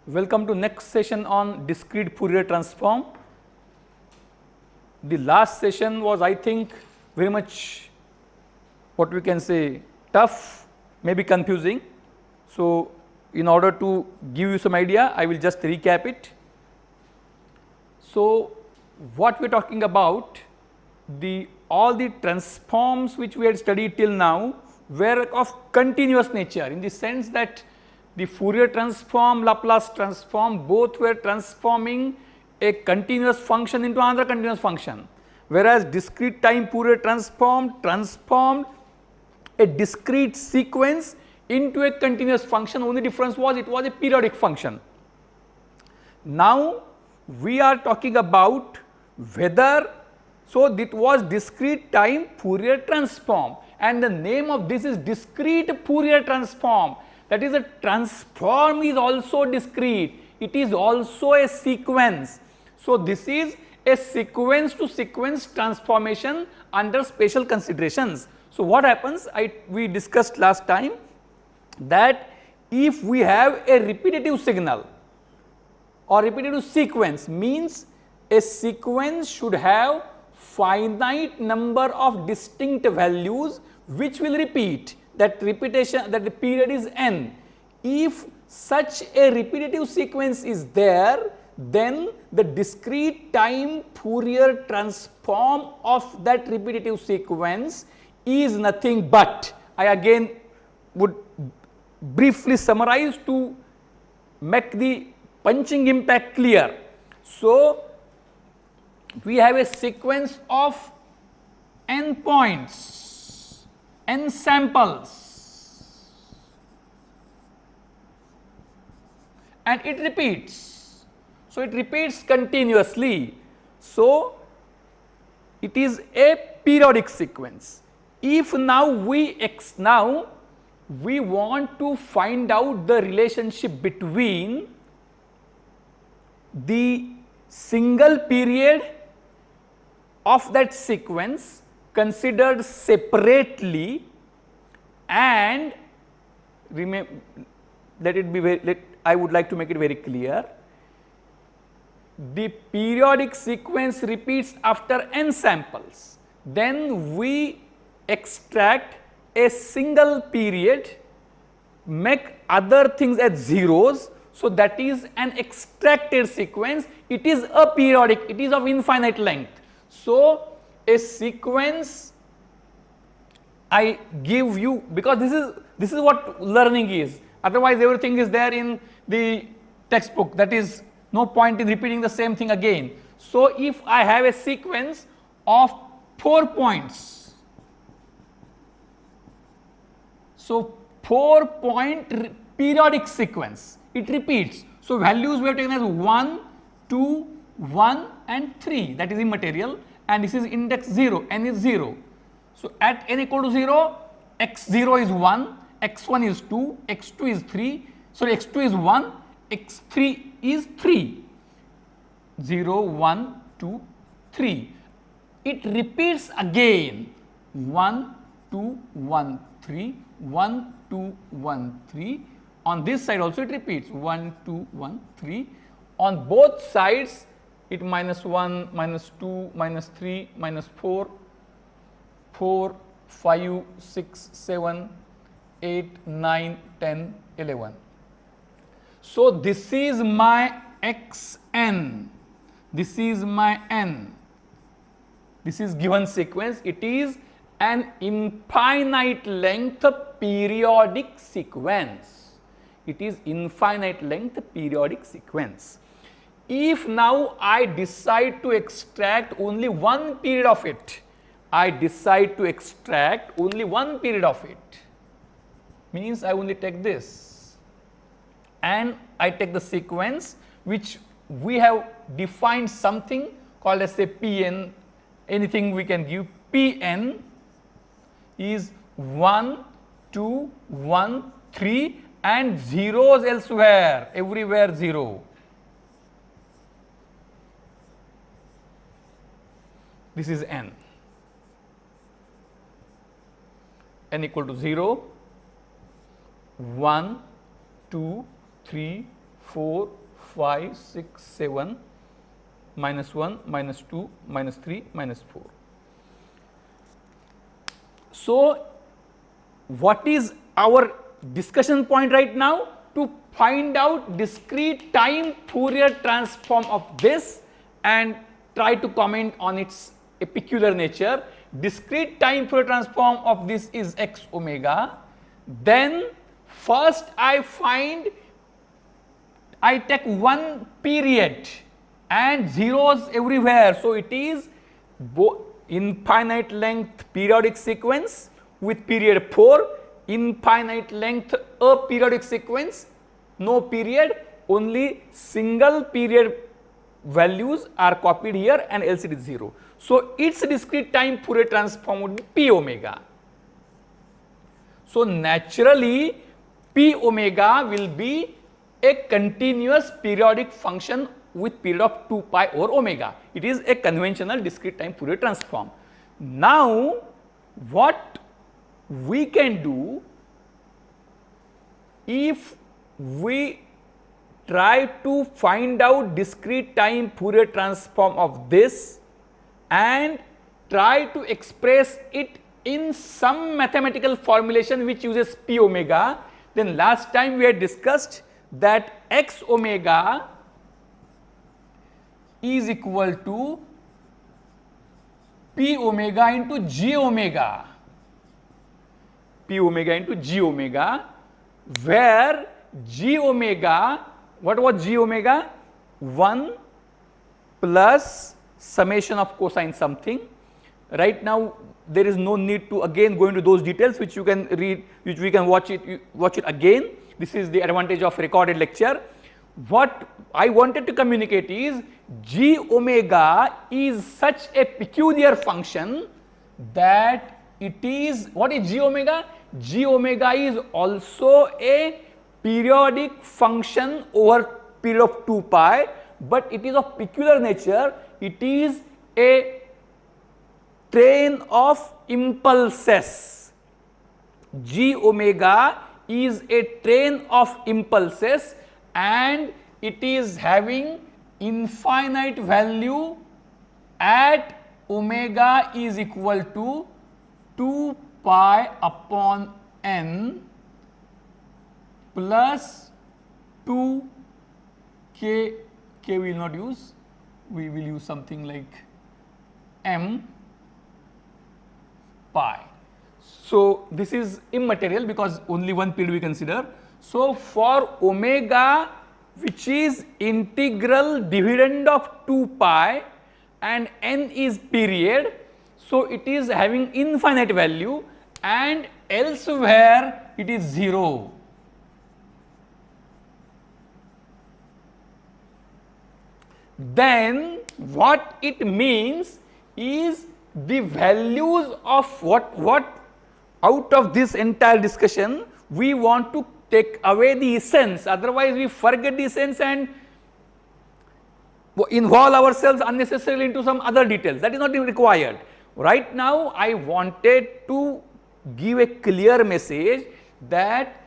Welcome to next session on discrete Fourier transform. The last session was, I think, very much what we can say tough, maybe confusing. So, in order to give you some idea, I will just recap it. So, what we are talking about, all the transforms which we had studied till now were of continuous nature, in the sense that the Fourier transform, Laplace transform, both were transforming a continuous function into another continuous function, whereas discrete time Fourier transform transformed a discrete sequence into a continuous function. Only difference was it was a periodic function. Now we are talking about whether, so it was discrete time Fourier transform, and the name of this is discrete Fourier transform. That is, a transform is also discrete, it is also a sequence. So, this is a sequence to sequence transformation under special considerations. So, what happens, we discussed last time that if we have a repetitive signal or repetitive sequence, means a sequence should have finite number of distinct values which will repeat. That repetition, that the period is n. If such a repetitive sequence is there, then the discrete time Fourier transform of that repetitive sequence is nothing but, I again would briefly summarize to make the punching impact clear. So, we have a sequence of n points, n samples, and it repeats. So, it repeats continuously. So, it is a periodic sequence. If now we want to find out the relationship between the single period of that sequence considered separately, and I would like to make it very clear, the periodic sequence repeats after n samples, then we extract a single period, make other things as zeros. So, that is an extracted sequence, it is a periodic, it is of infinite length. So, a sequence I give you, because this is what learning is, otherwise everything is there in the textbook, that is no point in repeating the same thing again. So, if I have a sequence of 4 points, so 4-point periodic sequence, it repeats. So, values we have taken as 1, 2, 1 and 3, that is immaterial, and this is index 0, n is 0. So, at n equal to 0, x0 is 1, x1 is 2, x2 is 3, sorry, x2 is 1, x3 is 3, 0, 1, 2, 3. It repeats again 1, 2, 1, 3, 1, 2, 1, 3. On this side also it repeats 1, 2, 1, 3. On both sides it minus 1, minus 2, minus 3, minus 4, 4, 5, 6, 7, 8, 9, 10, 11. So, this is my xn, this is my n, this is given sequence, it is an infinite length periodic sequence, it is infinite length periodic sequence. If now I decide to extract only one period of it, I decide to extract only one period of it, means I only take this and I take the sequence which we have defined something called as a Pn, anything we can give. Pn is 1, 2, 1, 3 and zeros elsewhere, everywhere 0. This is n. N equal to 0, 1, 2, 3, 4, 5, 6, 7, minus 1, minus 2, minus 3, minus 4. So, what is our discussion point right now? To find out discrete time Fourier transform of this and try to comment on its a peculiar nature. Discrete time Fourier transform of this is x omega. Then first I take one period and zeros everywhere. So, it is infinite length periodic sequence with period 4, infinite length aperiodic sequence, no period, only single period values are copied here and else it is 0. So, its discrete time Fourier transform would be p omega. So, naturally p omega will be a continuous periodic function with period of 2 pi over omega. It is a conventional discrete time Fourier transform. Now, what we can do, if we try to find out discrete time Fourier transform of this and try to express it in some mathematical formulation which uses p omega, then last time we had discussed that x omega is equal to p omega into g omega. P omega into g omega, where g omega, what was g omega? 1 plus summation of cosine something. Right now there is no need to again go into those details, which you can read, which we can watch it again. This is the advantage of recorded lecture. What I wanted to communicate is g omega is such a peculiar function that it is, what is g omega? G omega is also a periodic function over period of 2 pi, but it is of peculiar nature. It is a train of impulses. G omega is a train of impulses and it is having infinite value at omega is equal to 2 pi upon n plus 2 k, we will not use, we will use something like m pi. So, this is immaterial because only one period we consider. So, for omega which is integral dividend of 2 pi and n is period, so it is having infinite value and elsewhere it is 0. Then what it means is the values of what out of this entire discussion we want to take away the essence, otherwise we forget the essence and involve ourselves unnecessarily into some other details. That is not required. Right now I wanted to give a clear message that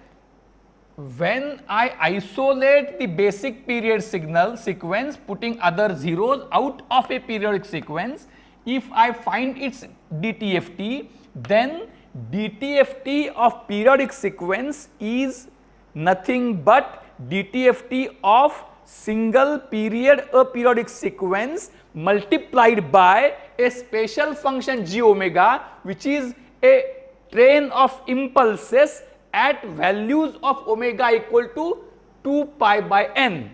when I isolate the basic period signal sequence, putting other zeros out of a periodic sequence, if I find its DTFT, then DTFT of periodic sequence is nothing but DTFT of single period aperiodic sequence multiplied by a special function g omega, which is a train of impulses at values of omega equal to 2 pi by n.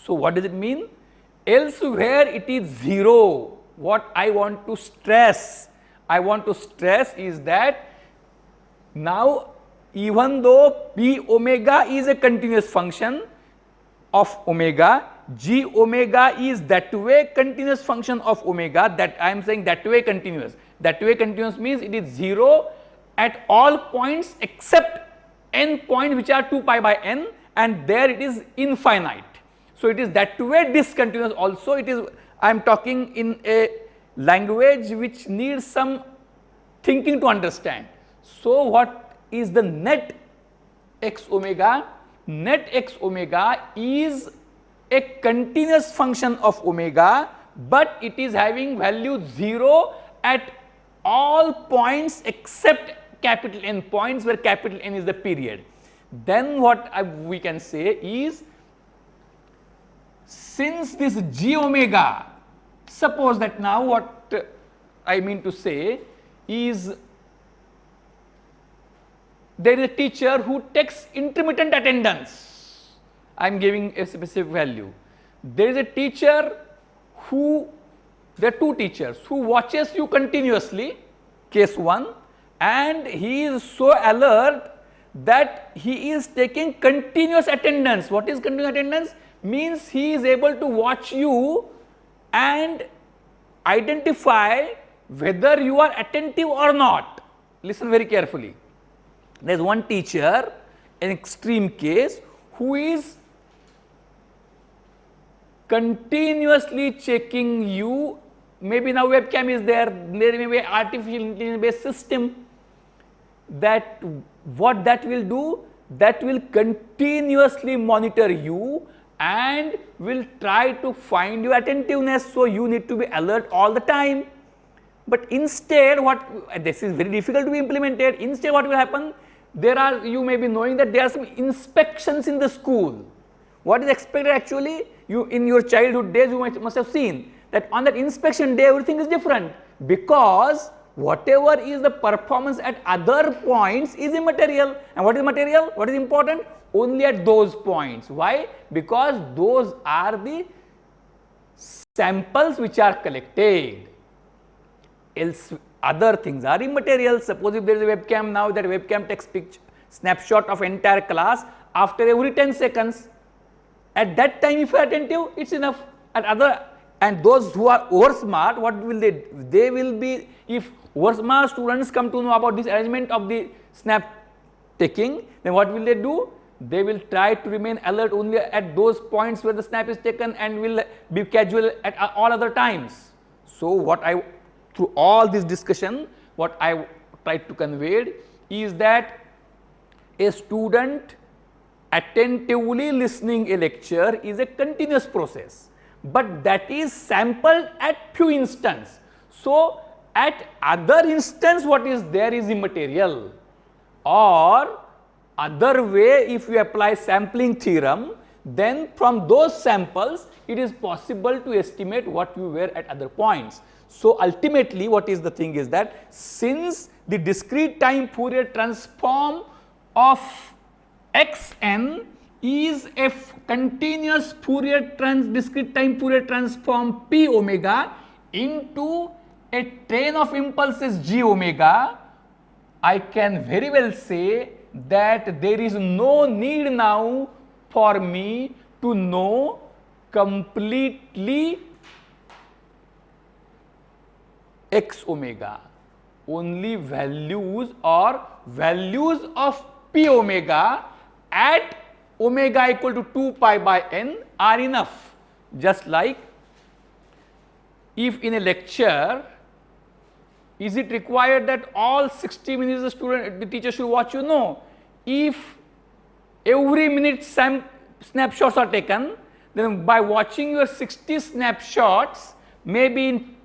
So, what does it mean? Elsewhere it is 0. What I want to stress? I want to stress is that now even though p omega is a continuous function of omega, g omega is that way continuous function of omega, that I am saying that way continuous. That way continuous means it is 0 at all points except n point which are 2 pi by n, and there it is infinite. So, it is that way discontinuous also. It is, I am talking in a language which needs some thinking to understand. So, what is the net x omega net x omega is a continuous function of omega, but it is having value 0 at all points except capital N points where capital N is the period. Then what we can say is, since this g omega, suppose that now what I mean to say is, there is a teacher who takes intermittent attendance. I am giving a specific value. There is a teacher who, there are two teachers who watches you continuously, case 1, and he is so alert that he is taking continuous attendance. What is continuous attendance? Means he is able to watch you and identify whether you are attentive or not. Listen very carefully. There is one teacher, an extreme case, who is continuously checking you. Maybe now webcam is there may be artificial intelligence based system, that what that will do, that will continuously monitor you and will try to find your attentiveness. So, you need to be alert all the time. But instead, what, this is very difficult to be implemented. Instead, what will happen? There are, you may be knowing that there are some inspections in the school. What is expected actually? You, in your childhood days, you must have seen that on that inspection day everything is different, because whatever is the performance at other points is immaterial. And what is material? What is important? Only at those points. Why? Because those are the samples which are collected. Else other things are immaterial. Suppose if there is a webcam now, that webcam takes snapshot of entire class after every 10 seconds. At that time, if you are attentive, it's enough. At other, and those who are over smart, what will they do? They will be, if over smart students come to know about this arrangement of the snap taking, then what will they do? They will try to remain alert only at those points where the snap is taken and will be casual at all other times. So, what I, through all this discussion, what I tried to convey is that a student attentively listening a lecture is a continuous process, but that is sampled at few instances. So, at other instance what is there is immaterial, or other way, if you apply sampling theorem, then from those samples it is possible to estimate what you were at other points. So, ultimately what is the thing is that, since the discrete time Fourier transform of xn is a continuous Fourier discrete time Fourier transform p omega into a train of impulses g omega, I can very well say that there is no need now for me to know completely x omega. Only values or values of p omega at omega equal to 2 pi by n are enough. Just like, if in a lecture, is it required that all 60 minutes the teacher should watch you? No. If every minute snapshots are taken, then by watching your 60 snapshots, maybe in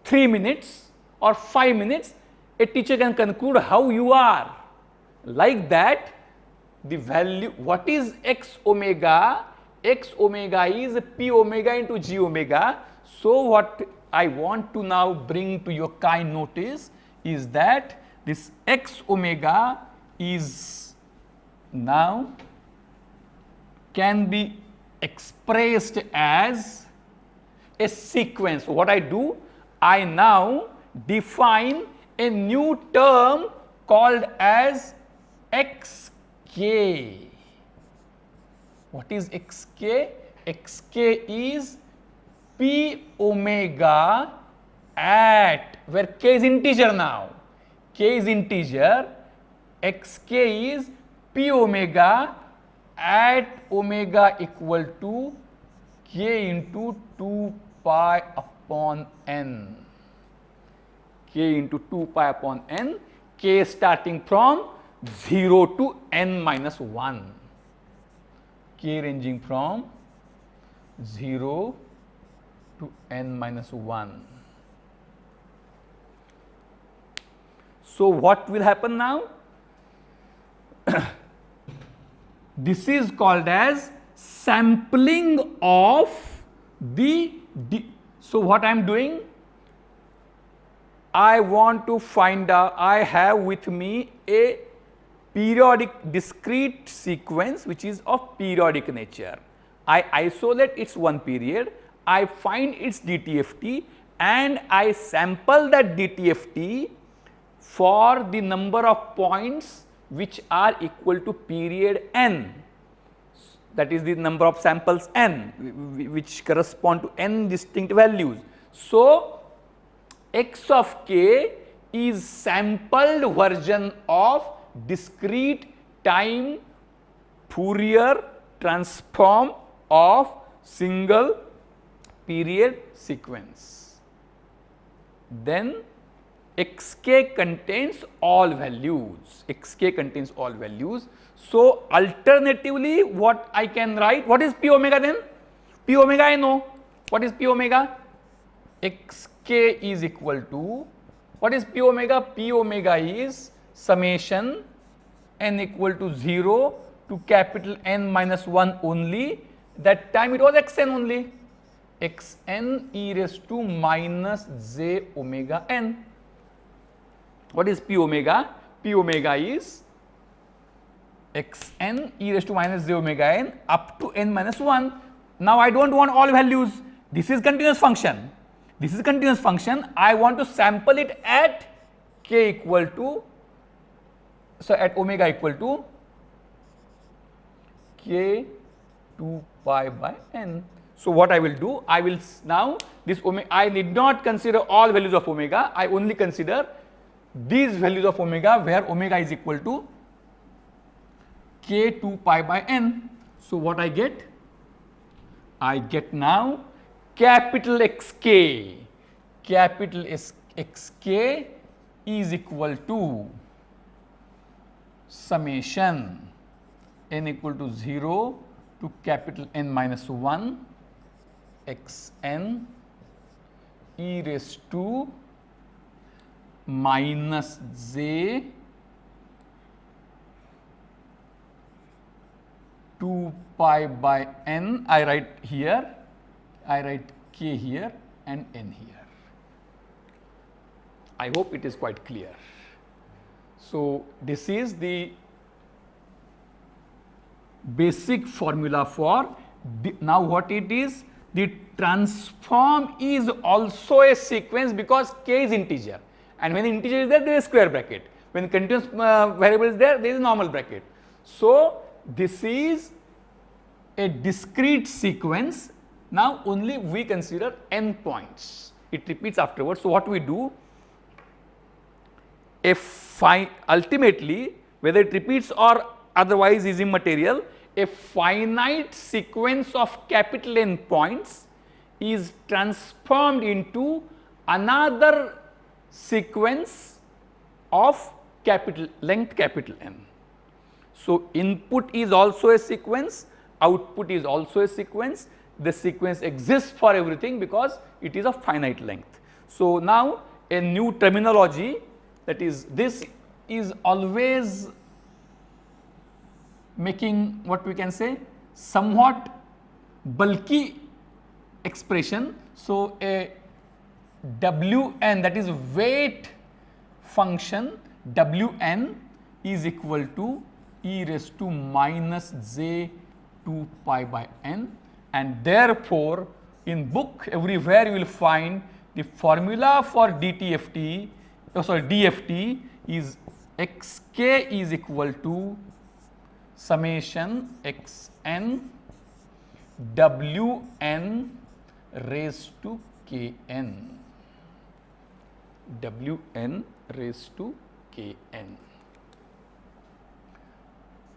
3 minutes or 5 minutes, a teacher can conclude how you are. Like that, the value, what is x omega? X omega is p omega into g omega. So, what I want to now bring to your kind notice is that this x omega is now can be expressed as a sequence. So, what I do? I now define a new term called as xk. What is xk? Xk is p omega at, where k is integer now, k is integer, xk is p omega at omega equal to k into 2 pi upon n, k into 2 pi upon n, k starting from 0 to n minus 1. k ranging from 0 to n minus 1. So, what will happen now? This is called as sampling of the so what I am doing, I want to find out, I have with me a periodic discrete sequence which is of periodic nature. I isolate its one period, I find its DTFT and I sample that DTFT for the number of points which are equal to period n, that is the number of samples n which correspond to n distinct values. So, x of k is sampled version of discrete time Fourier transform of single period sequence. Then xk contains all values, xk contains all values. So, alternatively what I can write, what is p omega then? P omega I know, what is p omega? Xk is equal to, what is p omega? P omega is summation n equal to 0 to capital N minus 1 only, that time it was xn only, xn e raised to minus j omega n. What is p omega? P omega is xn e raised to minus j omega n up to n minus 1. Now, I do not want all values, this is continuous function, this is continuous function, I want to sample it at k equal to, so at omega equal to k 2 pi by n. So, what I will do, I will now this omega, I need not consider all values of omega, I only consider these values of omega where omega is equal to k 2 pi by n. So, what I get? I get now capital Xk, capital Xk is equal to summation n equal to 0 to capital N minus 1 xn e raised to minus j 2 pi by n, I write here, I write k here and n here. I hope it is quite clear. So, this is the basic formula for now what it is, the transform is also a sequence because k is integer, and when integer is there, there is square bracket, when continuous variable is there, there is normal bracket. So, this is a discrete sequence. Now, only we consider n points, it repeats afterwards. So, what we do, ultimately whether it repeats or otherwise is immaterial, a finite sequence of capital N points is transformed into another sequence of capital length capital N. So, input is also a sequence, output is also a sequence, the sequence exists for everything because it is of finite length. So, now a new terminology, that is, this is always making what we can say somewhat bulky expression. So, a Wn, that is weight function, Wn is equal to e raised to minus j 2 pi by n, and therefore, in book everywhere you will find the formula for DTFT, DFT is xk is equal to summation xn Wn raised to kn, Wn raised to kn.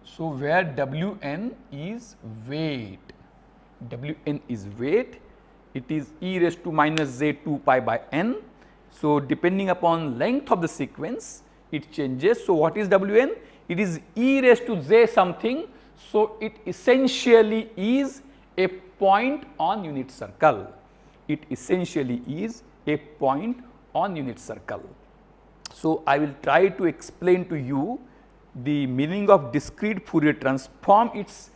So, where Wn is weight, Wn is weight, it is e raised to minus j 2 pi by n. So, depending upon length of the sequence, it changes. So, what is Wn? It is e raised to j something. So, it essentially is a point on unit circle. It essentially is a point on unit circle. So, I will try to explain to you the meaning of discrete Fourier transform, its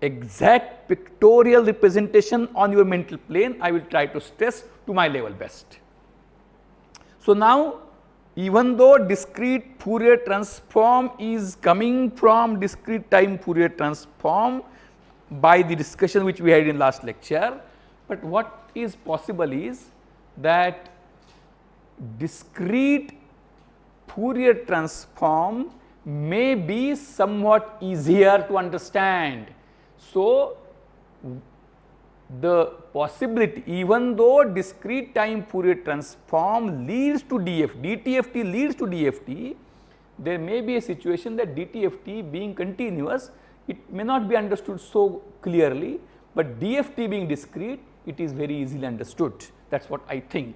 exact pictorial representation on your mental plane. I will try to stress to my level best. So, now even though discrete Fourier transform is coming from discrete time Fourier transform by the discussion which we had in last lecture, but what is possible is that discrete Fourier transform may be somewhat easier to understand. So, the possibility, even though discrete time Fourier transform leads to DTFT leads to DFT, there may be a situation that DTFT being continuous, it may not be understood so clearly, but DFT being discrete, it is very easily understood. That is what I think.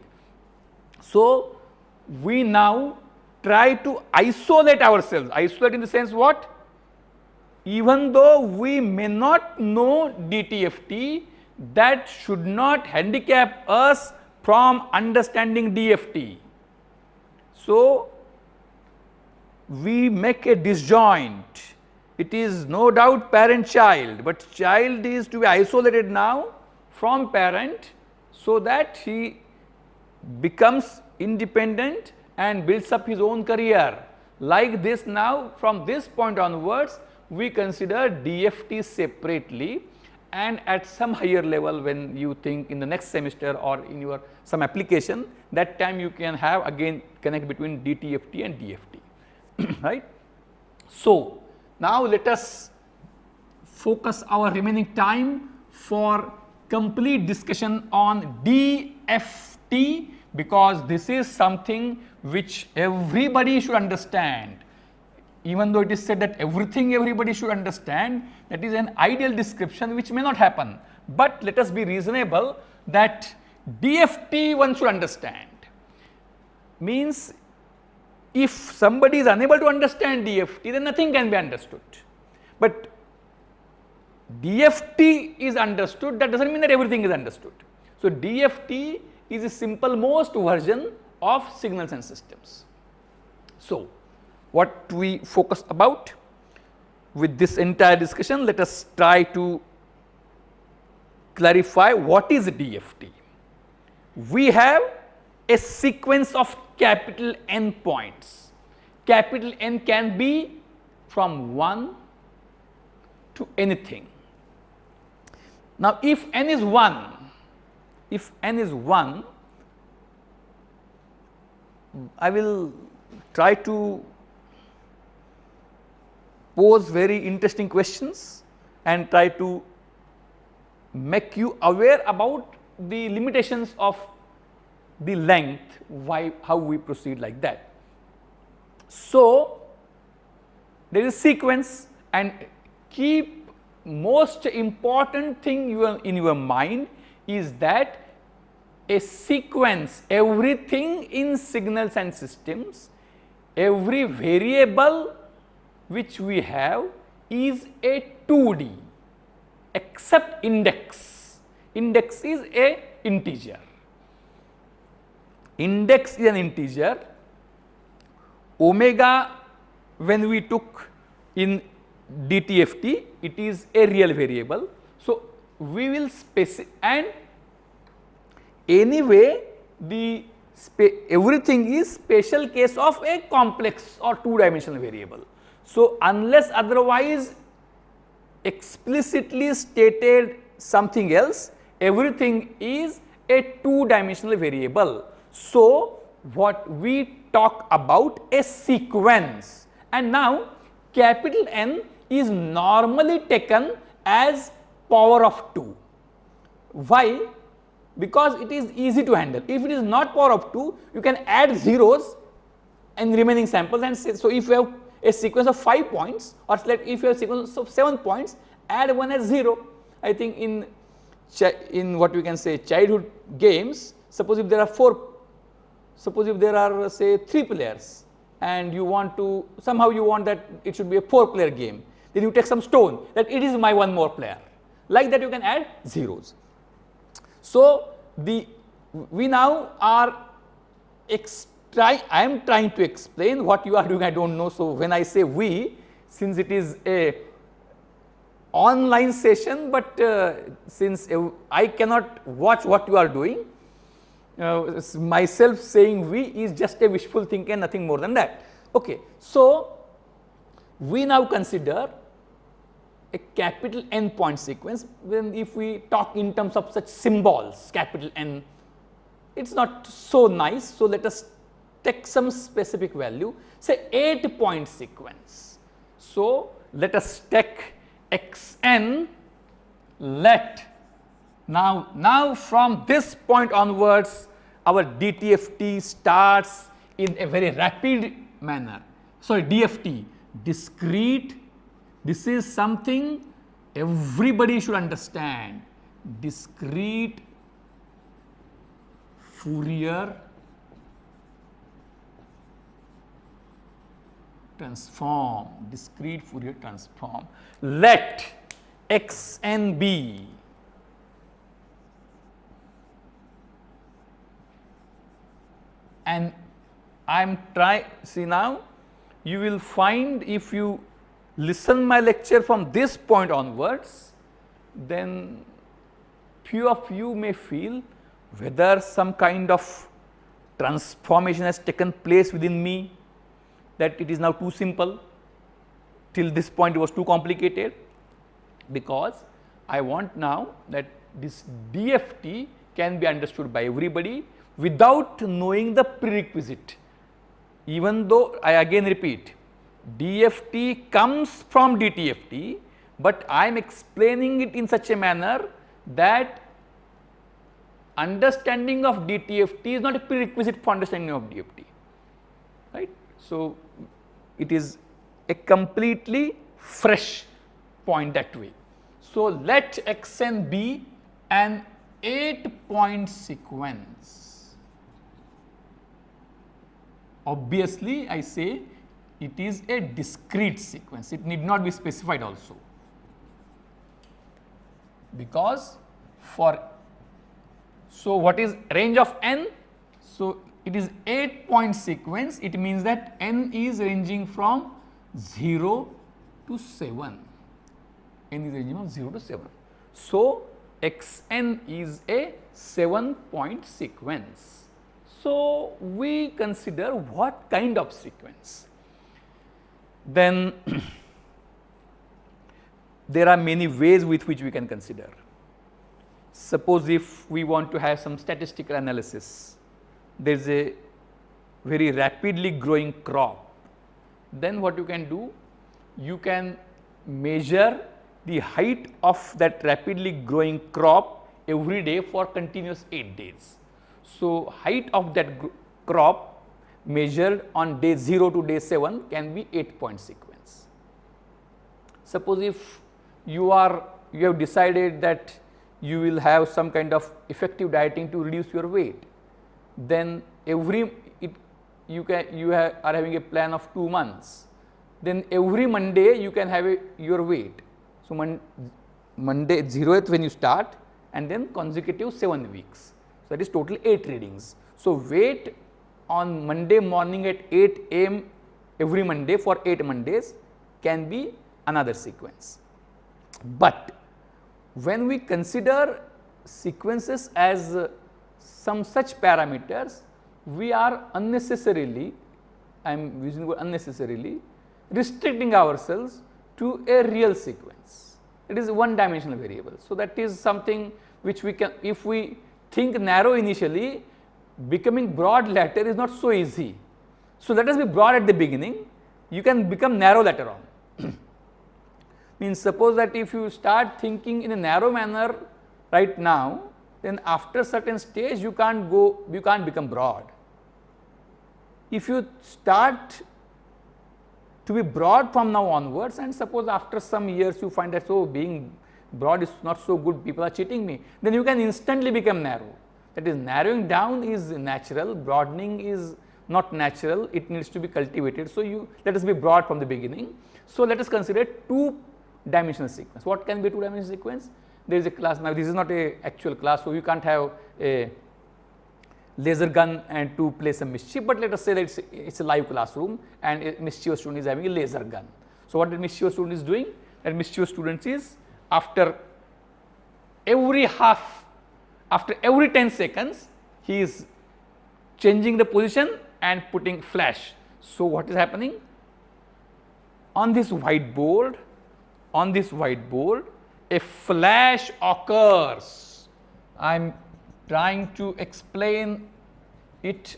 So, we now try to isolate ourselves, isolate in the sense what? Even though we may not know DTFT, that should not handicap us from understanding DFT. So, we make a disjoint. It is no doubt parent child, but child is to be isolated now from parent, so that he becomes independent and builds up his own career. Like this, now from this point onwards we consider DFT separately, and at some higher level when you think in the next semester or in your some application, that time you can have again connect between DTFT and DFT, right. So, now let us focus our remaining time for complete discussion on DFT, because this is something which everybody should understand. Even though it is said that everything everybody should understand, that is an ideal description which may not happen, but let us be reasonable that DFT one should understand. Means if somebody is unable to understand DFT, then nothing can be understood, but DFT is understood, that does not mean that everything is understood. So, DFT is a simple most version of signals and systems. So, what we focus about with this entire discussion, let us try to clarify what is DFT. We have a sequence of capital N points. Capital N can be from 1 to anything. Now, if N is 1, I will try to pose very interesting questions and try to make you aware about the limitations of the length, how we proceed like that. So, there is sequence, and keep most important thing in your mind is that a sequence, everything in signals and systems, every variable which we have is a 2D except index. Index is a integer. Index is an integer. Omega, when we took in DTFT, it is a real variable. So, we will specify, and anyway the everything is special case of a complex or two dimensional variable. So, unless otherwise explicitly stated something else, everything is a two dimensional variable. So, what we talk about a sequence, and now capital N is normally taken as power of 2. Why? Because it is easy to handle. If it is not power of 2, you can add zeros and remaining samples and say, so if you have a sequence of 5 points, or if you have a sequence of 7 points, add 1 as 0. I think in what we can say childhood games, suppose if there are say 3 players and you want to, somehow you want that it should be a 4-player game, then you take some stone that it is my one more player. Like that you can add zeros. So, we now are I am trying to explain what you are doing, I do not know. So, when I say we, since it is a online session, but since I cannot watch what you are doing, myself saying we is just a wishful thinking, nothing more than that. Okay. So, we now consider a capital N point sequence. When if we talk in terms of such symbols, capital N, it is not so nice. So, let us take some specific value, say 8 point sequence. So, let us take xn, let now from this point onwards our DTFT starts in a very rapid manner. So, DFT, discrete, this is something everybody should understand, discrete Fourier transform, discrete Fourier transform. Let xn be and I am trying, see now you will find if you listen my lecture from this point onwards, then few of you may feel whether some kind of transformation has taken place within me, that it is now too simple, till this point it was too complicated, because I want now that this DFT can be understood by everybody without knowing the prerequisite. Even though I again repeat, DFT comes from DTFT, but I am explaining it in such a manner that understanding of DTFT is not a prerequisite for understanding of DFT, right. So, it is a completely fresh point that way. So, let xn be an 8 point sequence. Obviously, I say it is a discrete sequence, it need not be specified also, because for, so what is range of n? So, it is 8 point sequence, it means that n is ranging from 0 to 7, n is ranging from 0 to 7. So, xn is a 7 point sequence. So, we consider what kind of sequence? Then there are many ways with which we can consider. Suppose if we want to have some statistical analysis, there is a very rapidly growing crop, then what you can do? You can measure the height of that rapidly growing crop every day for continuous 8 days. So, height of that crop measured on day 0 to day 7 can be 8 point sequence. Suppose if you have decided that you will have some kind of effective dieting to reduce your weight, then are having a plan of 2 months, then every Monday you can have your weight. So, Monday 0th when you start and then consecutive 7 weeks. So, that is total 8 readings. So, weight on Monday morning at 8 am every Monday for 8 Mondays can be another sequence. But when we consider sequences as some such parameters, we are unnecessarily, I am using the word unnecessarily, restricting ourselves to a real sequence. It is one dimensional variable. So, that is something which we can, if we think narrow initially, becoming broad later is not so easy. So, let us be broad at the beginning, you can become narrow later on. Means suppose that if you start thinking in a narrow manner right now, then after certain stage you can't become broad. If you start to be broad from now onwards, and suppose after some years you find that, so being broad is not so good, people are cheating me, then you can instantly become narrow. That is, narrowing down is natural, broadening is not natural, it needs to be cultivated. So, let us be broad from the beginning. So, let us consider two dimensional sequence. What can be a two dimensional sequence? There is a class, now this is not a actual class, so you can't have a laser gun and to play some mischief, but let us say that it's a live classroom and a mischievous student is having a laser gun. So, what the mischievous student is doing? That mischievous student is after every 10 seconds, he is changing the position and putting flash. So, what is happening? On this whiteboard, a flash occurs. I am trying to explain it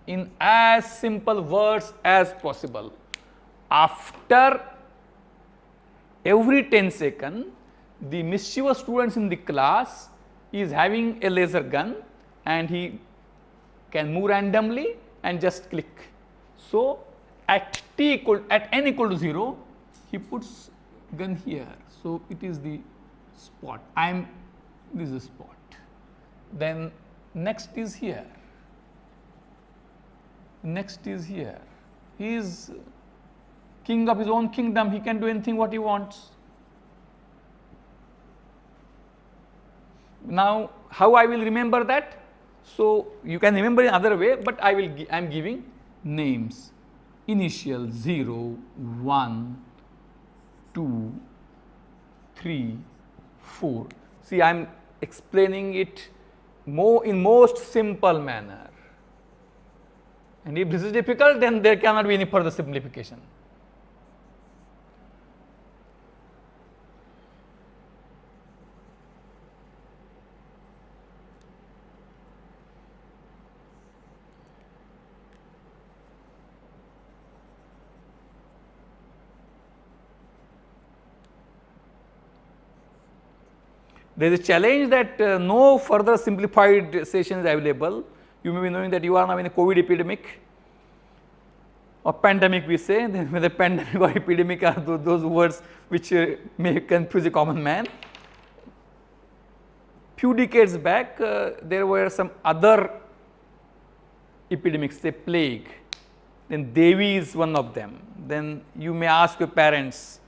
in as simple words as possible. After every 10 seconds, the mischievous students in the class is having a laser gun and he can move randomly and just click. So, at n equal to 0, he puts gun here. So, it is the spot, this is the spot. Then next is here, he is king of his own kingdom, he can do anything what he wants. Now, how I will remember that? So, you can remember in other way, but I am giving names, initial 0, 1, 2, 3, 4. See, I am explaining it in most simple manner, and if this is difficult, then there cannot be any further simplification. There is a challenge that no further simplified session is available. You may be knowing that you are now in a COVID epidemic or pandemic, we say. Then whether pandemic or epidemic are those words which may confuse a common man. Few decades back, there were some other epidemics, say plague. Then Devi is one of them. Then you may ask your parents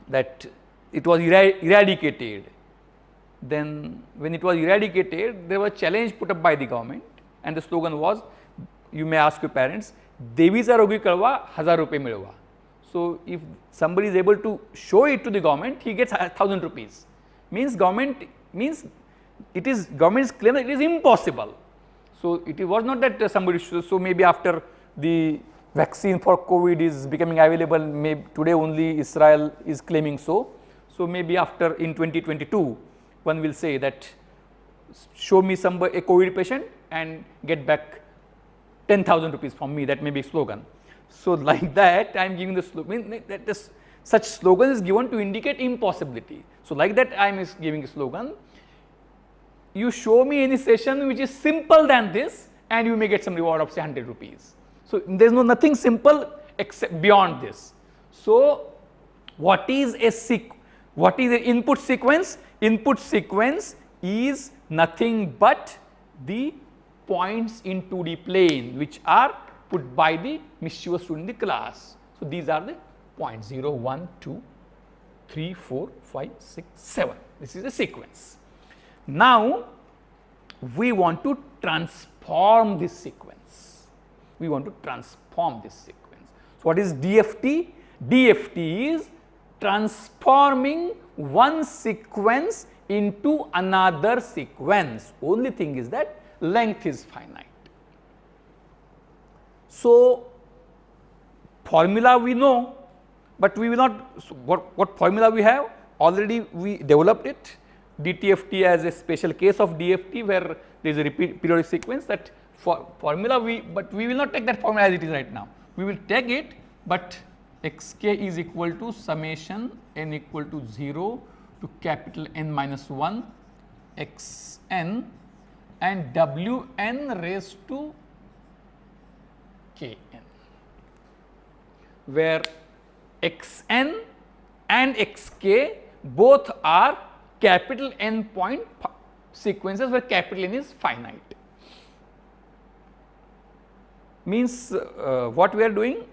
that it was eradicated. Then when it was eradicated, there was a challenge put up by the government and the slogan was, you may ask your parents, Devicha rogi kalwa 1000 rupees milwa. So, if somebody is able to show it to the government, he gets 1000 rupees. Government is claim that it is impossible. So, it was not that somebody should, so maybe after the vaccine for COVID is becoming available, maybe today only Israel is claiming so. So, maybe after in 2022, one will say that show me a COVID patient and get back 10,000 rupees from me, that may be a slogan. So, like that I am giving the slogan, such slogan is given to indicate impossibility. So, like that I am giving a slogan, you show me any session which is simple than this and you may get some reward of say 100 rupees. So, there is nothing simple except beyond this. So, what is the input sequence? Input sequence is nothing but the points in 2D plane which are put by the mischievous student in the class. So, these are the points 0, 1, 2, 3, 4, 5, 6, 7. This is the sequence. Now, we want to transform this sequence. So, what is DFT? DFT is transforming one sequence into another sequence. Only thing is that length is finite. So, formula we know, but we will not, what formula we have? Already we developed it, DTFT as a special case of DFT where there is a periodic sequence, that formula but we will not take that formula as it is right now. We will take it, but xk is equal to summation n equal to 0 to capital N minus 1 xn and wn raised to kn, where xn and xk both are capital N point sequences where capital N is finite. means what we are doing,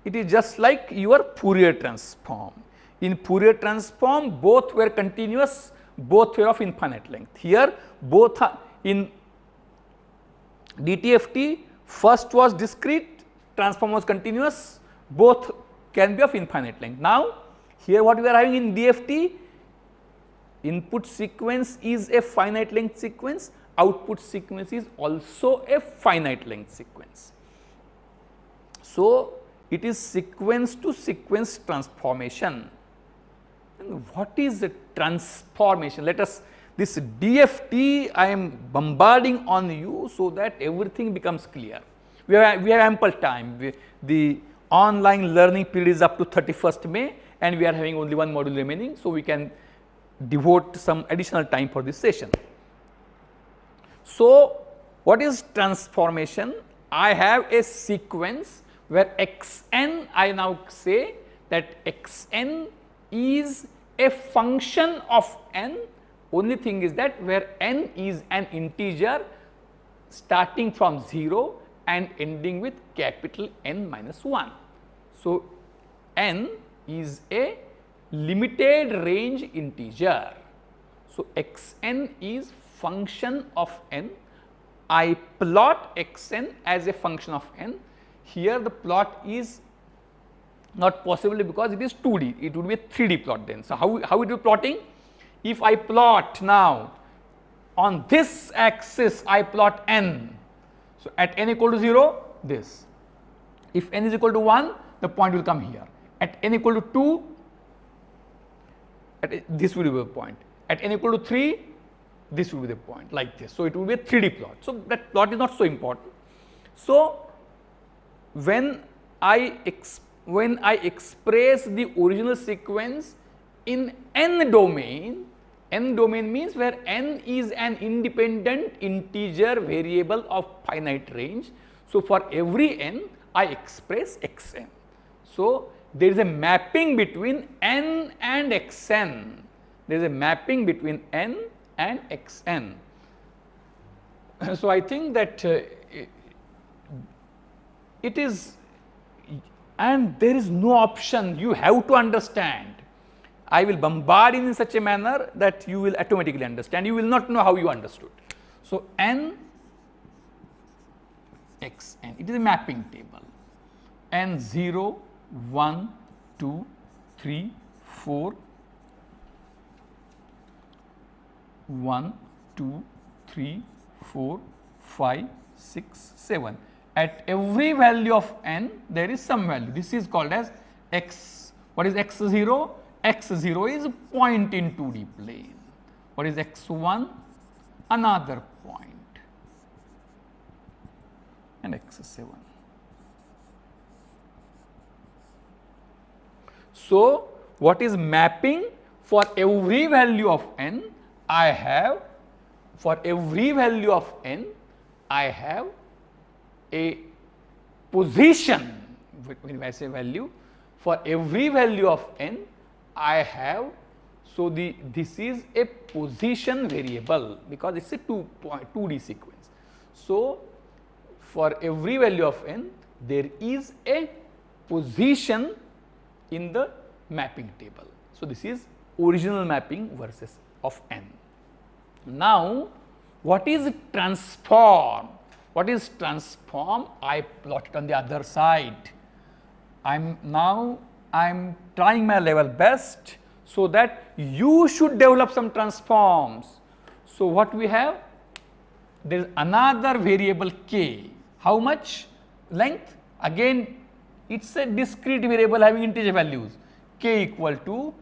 it is just like your Fourier transform. In Fourier transform, both were continuous, both were of infinite length. Here both are in DTFT, first was discrete, transform was continuous, both can be of infinite length. Now here what we are having in DFT, input sequence is a finite length sequence, output sequence is also a finite length sequence. So it is sequence to sequence transformation. And what is the transformation? Let us, this DFT I am bombarding on you so that everything becomes clear. We have ample time. The online learning period is up to 31st May and we are having only one module remaining. So we can devote some additional time for this session. So what is transformation? I have a sequence where xn, I now say that xn is a function of n, only thing is that where n is an integer starting from 0 and ending with capital N minus 1. So n is a limited range integer. So xn is function of n. I plot xn as a function of n. Here the plot is not possible because it is 2D, it would be a 3D plot then. So how it will be plotting? If I plot now on this axis, I plot n. So at n equal to 0, this. If n is equal to 1, the point will come here. At n equal to 2, this will be the point. At n equal to 3, this will be the point, like this. So it will be a 3D plot. So that plot is not so important. So when I express the original sequence in n domain means where n is an independent integer variable of finite range. So for every n, I express xn. So there is a mapping between n and xn. There is a mapping between n and xn. So I think that it is, and there is no option, you have to understand. I will bombard in such a manner that you will automatically understand, you will not know how you understood. So n xn, it is a mapping table, n 0, 1, 2, 3, 4, 1, 2, 3, 4, 5, 6, 7. At every value of n, there is some value. This is called as x. What is x0? x0 is a point in 2D plane. What is x1? Another point. And x7. So what is mapping? For every value of n, I have, for every value of n, I have a position. When I say value, for every value of n, I have, so this is a position variable because it is a 2D sequence. So for every value of n, there is a position in the mapping table. So this is original mapping versus of n. Now what is transform? What is transform? I plot it on the other side. I am trying my level best so that you should develop some transforms. So what we have? There is another variable k. How much? Length? Again it is a discrete variable having integer values. K equal to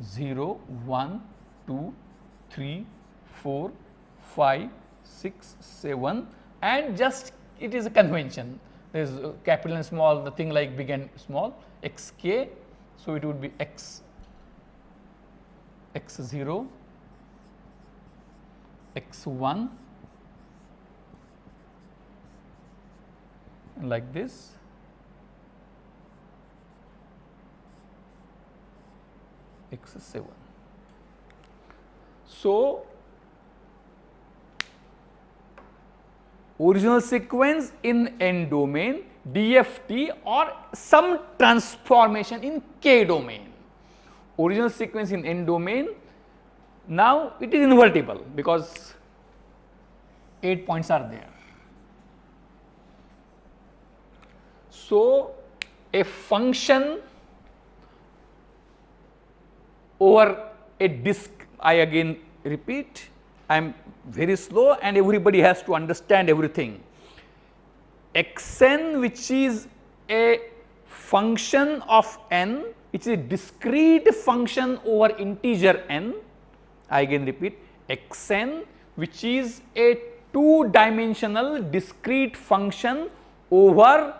0, 1, 2, 3, 4, 5, 6, 7, and just it is a convention. There is capital and small, nothing like big and small, xk. So it would be x0, x1, like this, x7. So original sequence in n domain, DFT, or some transformation in k domain. Original sequence in n domain, now it is invertible because 8 points are there. So, a function over a disk, I again repeat, I am very slow and everybody has to understand everything. Xn, which is a function of n, which is a discrete function over integer n, I again repeat, Xn, which is a two-dimensional discrete function over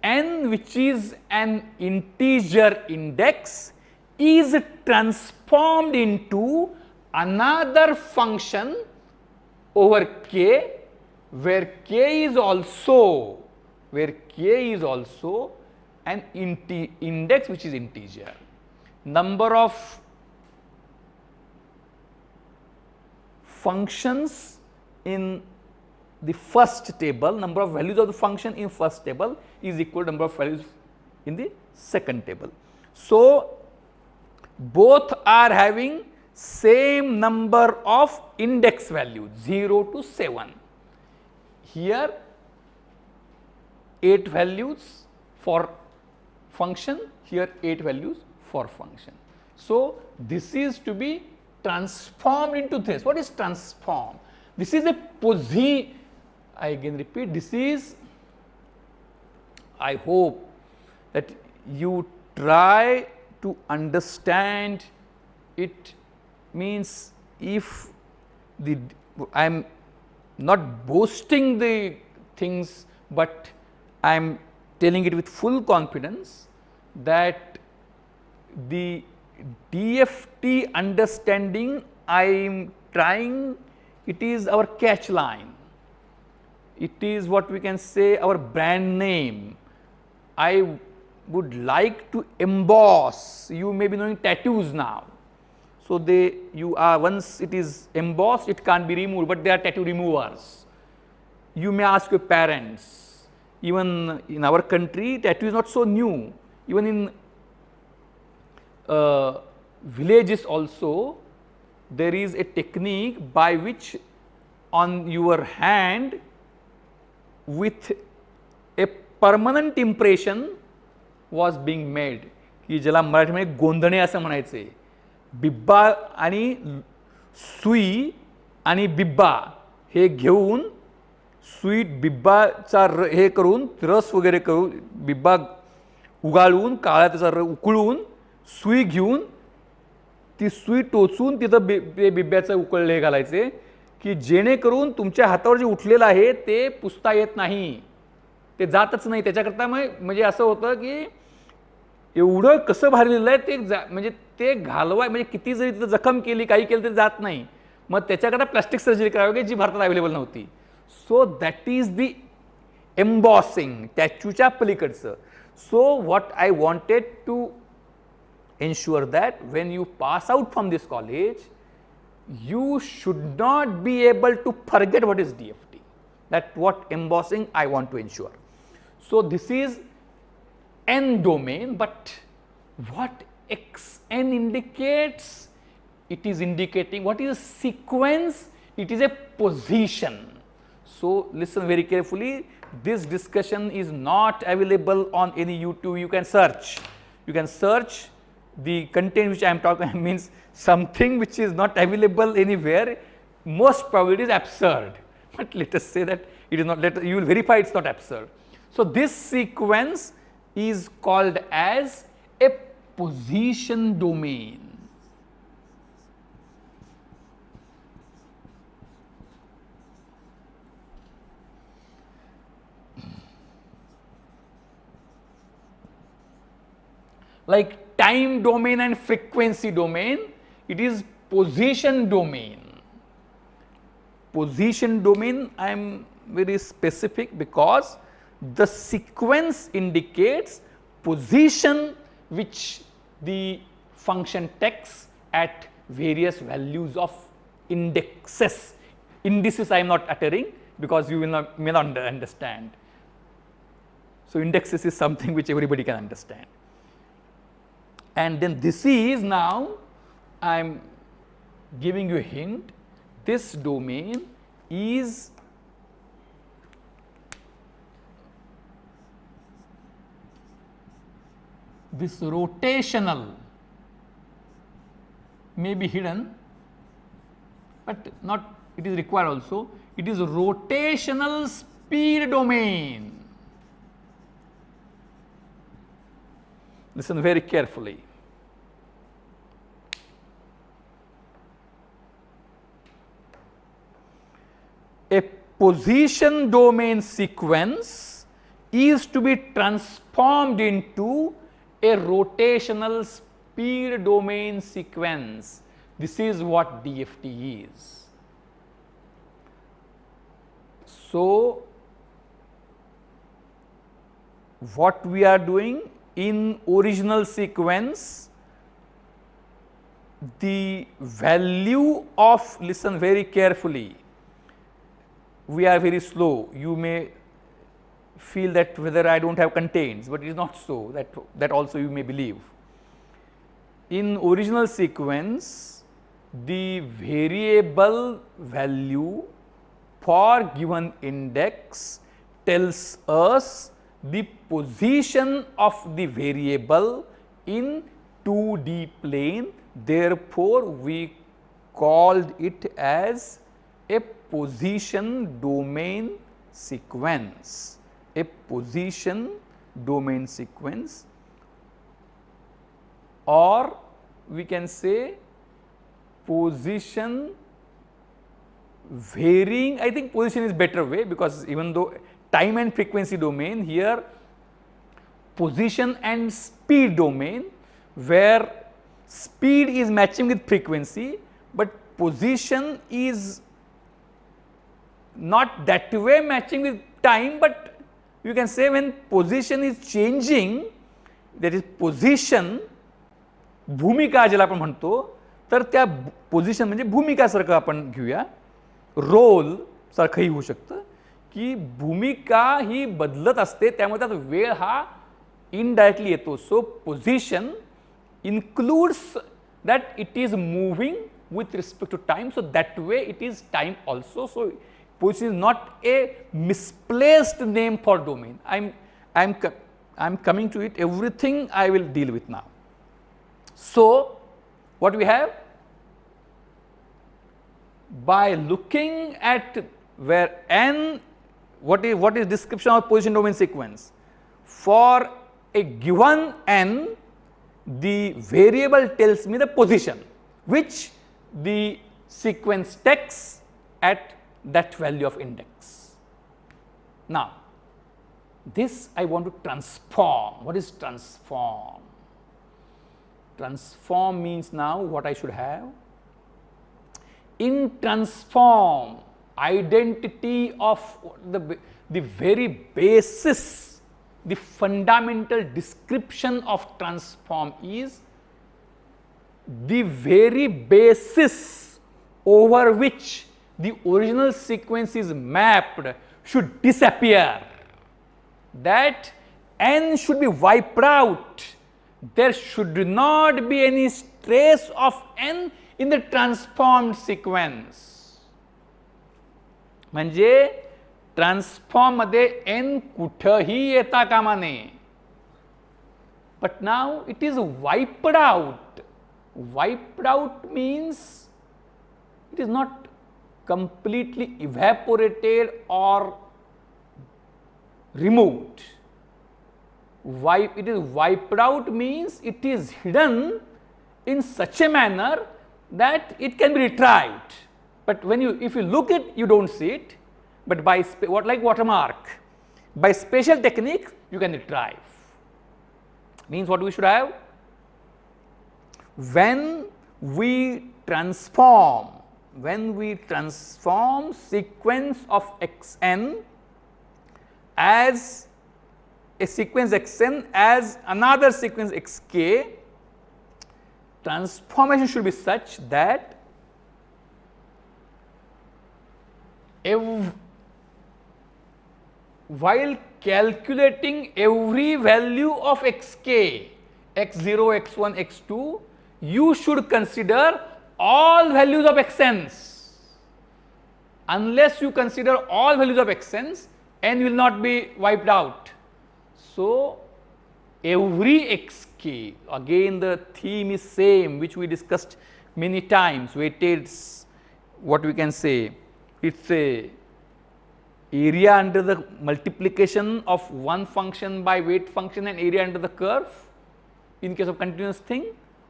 n, which is an integer index, is transformed into another function over k, where k is also an index which is integer. Number of functions in the first table, number of values of the function in first table is equal to number of values in the second table. So, both are having same number of index values 0 to 7. Here 8 values for function, here 8 values for function. So, this is to be transformed into this. What is transform? This is a position, I again repeat, this is, I hope that you try to understand it. Means if the, I am not boasting the things, but I am telling it with full confidence that the DFT understanding I am trying, it is our catch line, it is what we can say our brand name. I would like to emboss, you may be knowing tattoos now. So, you are, once it is embossed, it can't be removed, but they are tattoo removers. You may ask your parents, even in our country tattoo is not so new, even in villages also there is a technique by which on your hand with a permanent impression was being made, की ज्याला मराठीमध्ये गोंधणे असं म्हणायचे. बिब्बा आणि सुई आणि बिब्बा हे घेऊन सुई बिब्बाचा हे करून रस वगैरे करून बिब्बा उगाळून काळा त्याचा उकळून सुई घेऊन ती सुई टोचून तिथं बिब्याचं उकळले घालायचे की जेणेकरून तुमच्या हातावर जे उठलेलं आहे ते पुसता येत नाही, ते जातच नाही. त्याच्याकरता म्हणजे असं होतं की एवढं कसं भारी लिहिलं आहे ते म्हणजे ते घालवाय म्हणजे किती जरी तिथं जखम केली काही केलं तरी जात नाही. मग त्याच्याकरता प्लास्टिक सर्जरी करावी जी भारतात अवेलेबल नव्हती. So that is the embossing टॅच्यूच्या पलीकडचं. So what I wanted to ensure that when you pass out from this college, you should not be able to forget what is DFT. That what embossing I want to ensure. So, this is n domain, but what xn indicates? It is indicating what is a sequence, it is a position. So, listen very carefully, this discussion is not available on any YouTube. You can search the content which I am talking means something which is not available anywhere, most probably it is absurd, but let us say that it is not, you will verify it is not absurd. So, this sequence is called as a position domain. Like time domain and frequency domain, it is position domain. Position domain I am very specific because the sequence indicates position which the function takes at various values of indices. Indices I am not uttering, because you may not understand. So, indexes is something which everybody can understand. And then this is now, I am giving you a hint, this domain is this rotational, may be hidden, but not, it is required also, it is rotational speed domain. Listen very carefully. A position domain sequence is to be transformed into a rotational speed domain sequence. This is what DFT is. So, what we are doing in original sequence, the value of, listen very carefully, we are very slow, you may feel that whether I do not have contains, but it is not so, that also you may believe. In original sequence, the variable value for given index tells us the position of the variable in 2D plane. Therefore, we called it as a position domain sequence, a position domain sequence, or we can say position varying. I think position is better way, because even though time and frequency domain, here position and speed domain, where speed is matching with frequency, but position is not that way matching with time, but you can say when position is changing, that is position, भूमिका ज्याला आपण म्हणतो, तर त्या position म्हणजे भूमिका सारखं आपण घेऊया, रोल सारखंही होऊ शकतं की भूमिका ही बदलत असते, त्यामुळे त्यात वेळ हा इनडायरेक्टली येतो. सो position includes that it is moving with respect to time, so that way it is time also. So, position is not a misplaced name for domain. I'm coming to it, everything I will deal with now. So, what we have? By looking at where n, what is description of position domain sequence? For a given n, the variable tells me the position which the sequence takes at that value of index. Now, this I want to transform. What is transform? Transform means now what I should have? In transform, identity of the very basis, the fundamental description of transform is the very basis over which the original sequence is mapped should disappear. That n should be wiped out. There should not be any trace of n in the transformed sequence. म्हणजे transform मध्ये n कुठेही येता कामा नये. But now it is wiped out. Wiped out means it is not completely evaporated or removed. It is wiped out means it is hidden in such a manner that it can be retrieved. But when if you look it, you don't see it. But by like watermark, by special technique you can retrieve. Means what we should have? When we transform sequence of xn as a sequence xn as another sequence xk, transformation should be such that while calculating every value of xk, x0, x1, x2, you should consider all values of xn's. Unless you consider all values of xn's, n will not be wiped out. So, every xk, again the theme is same which we discussed many times, weighted, what we can say, it is a area under the multiplication of one function by weight function and area under the curve in case of continuous thing,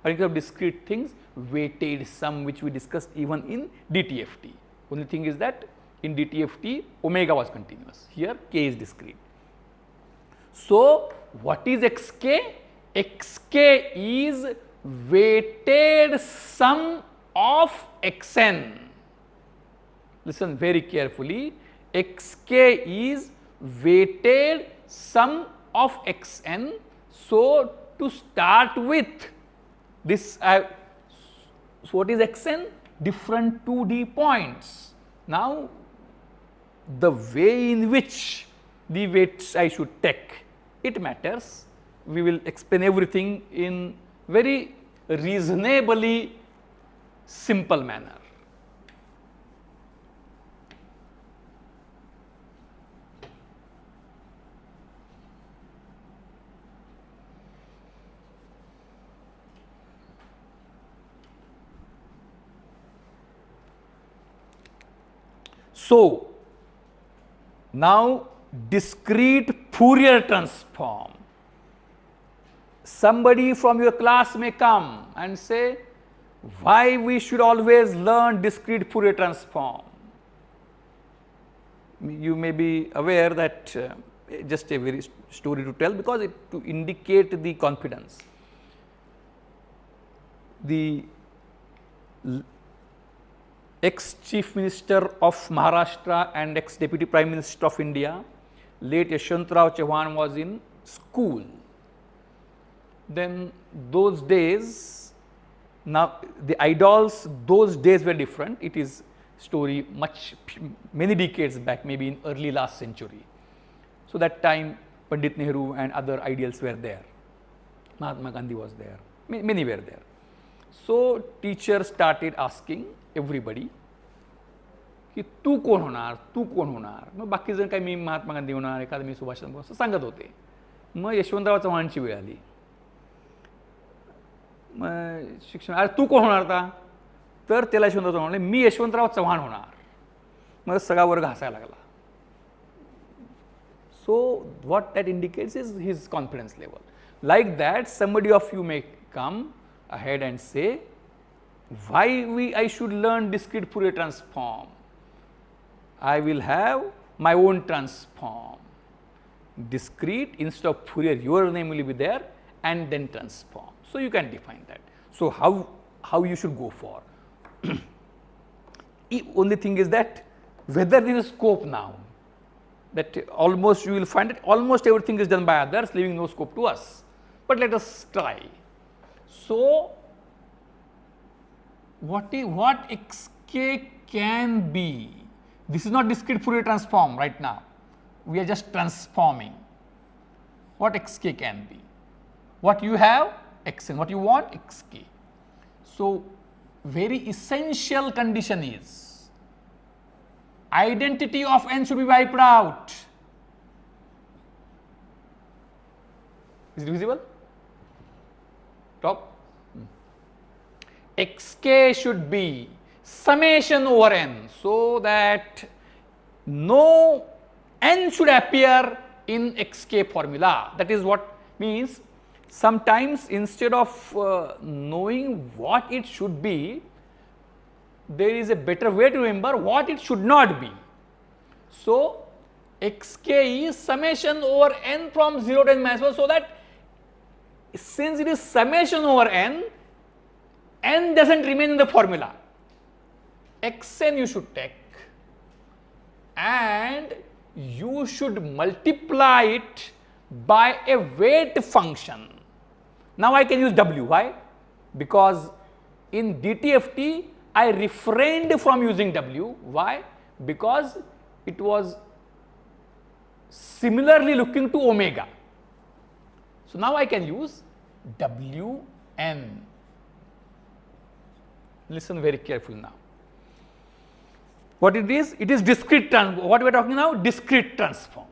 or in case of discrete things, weighted sum which we discussed even in DTFT. Only thing is that in DTFT omega was continuous, here k is discrete. So, what is xk? Xk is weighted sum of xn. Listen very carefully, xk is weighted sum of xn. So, to start with this, so what is xn? Different 2D points. Now, the way in which the weights I should take, it matters. We will explain everything in very reasonably simple manner. So, now discrete Fourier transform. Somebody from your class may come and say, why we should always learn discrete Fourier transform. You may be aware that just a very story to tell, because it to indicate the confidence. The ex-Chief Minister of Maharashtra and ex-Deputy Prime Minister of India, late Yashwantrao Chauhan, was in school. Then those days, now the idols those days were different. It is story many decades back, maybe in early last century. So that time Pandit Nehru and other ideals were there. Mahatma Gandhi was there. Many were there. So teacher started asking everybody की तू कोण होणार, तू कोण होणार. मग बाकी जण काय मी महात्मा गांधी होणार, एखादा मी सुभाष चंद्र बोस असं सांगत होते. मग यशवंतराव चव्हाणांची वेळ आली. मग शिक्षण, अरे तू कोण होणार आता? तर त्याला यशवंतराव चव्हाण म्हणले मी यशवंतराव चव्हाण होणार. मग सगळा वर्ग हसायला लागला. So what that indicates is his confidence level. Like that, somebody of you may come ahead and say, why I should learn discrete Fourier transform? I will have my own transform. Discrete, instead of Fourier, your name will be there, and then transform. So you can define that. So how you should go for? Only thing is that whether there is scope now, that almost you will find that almost everything is done by others, leaving no scope to us. But let us try. So what xk can be? This is not discrete Fourier transform right now. We are just transforming. What xk can be? What you have, xn. What you want, xk. So very essential condition is identity of n should be wiped out. Is it visible? Top. Xk should be summation over n, so that no n should appear in xk formula. That is what means. Sometimes instead of knowing what it should be, there is a better way to remember what it should not be. So xk is summation over n from 0 to n minus 1, so that since it is summation over n, n does not remain in the formula. Xn you should take and you should multiply it by a weight function. Now I can use w. Why? Because in DTFT I refrained from using w. Why? Because it was similarly looking to omega. So now I can use Wn. Listen very carefully now. What it is? It is discrete transform. What we are talking now? Discrete transform.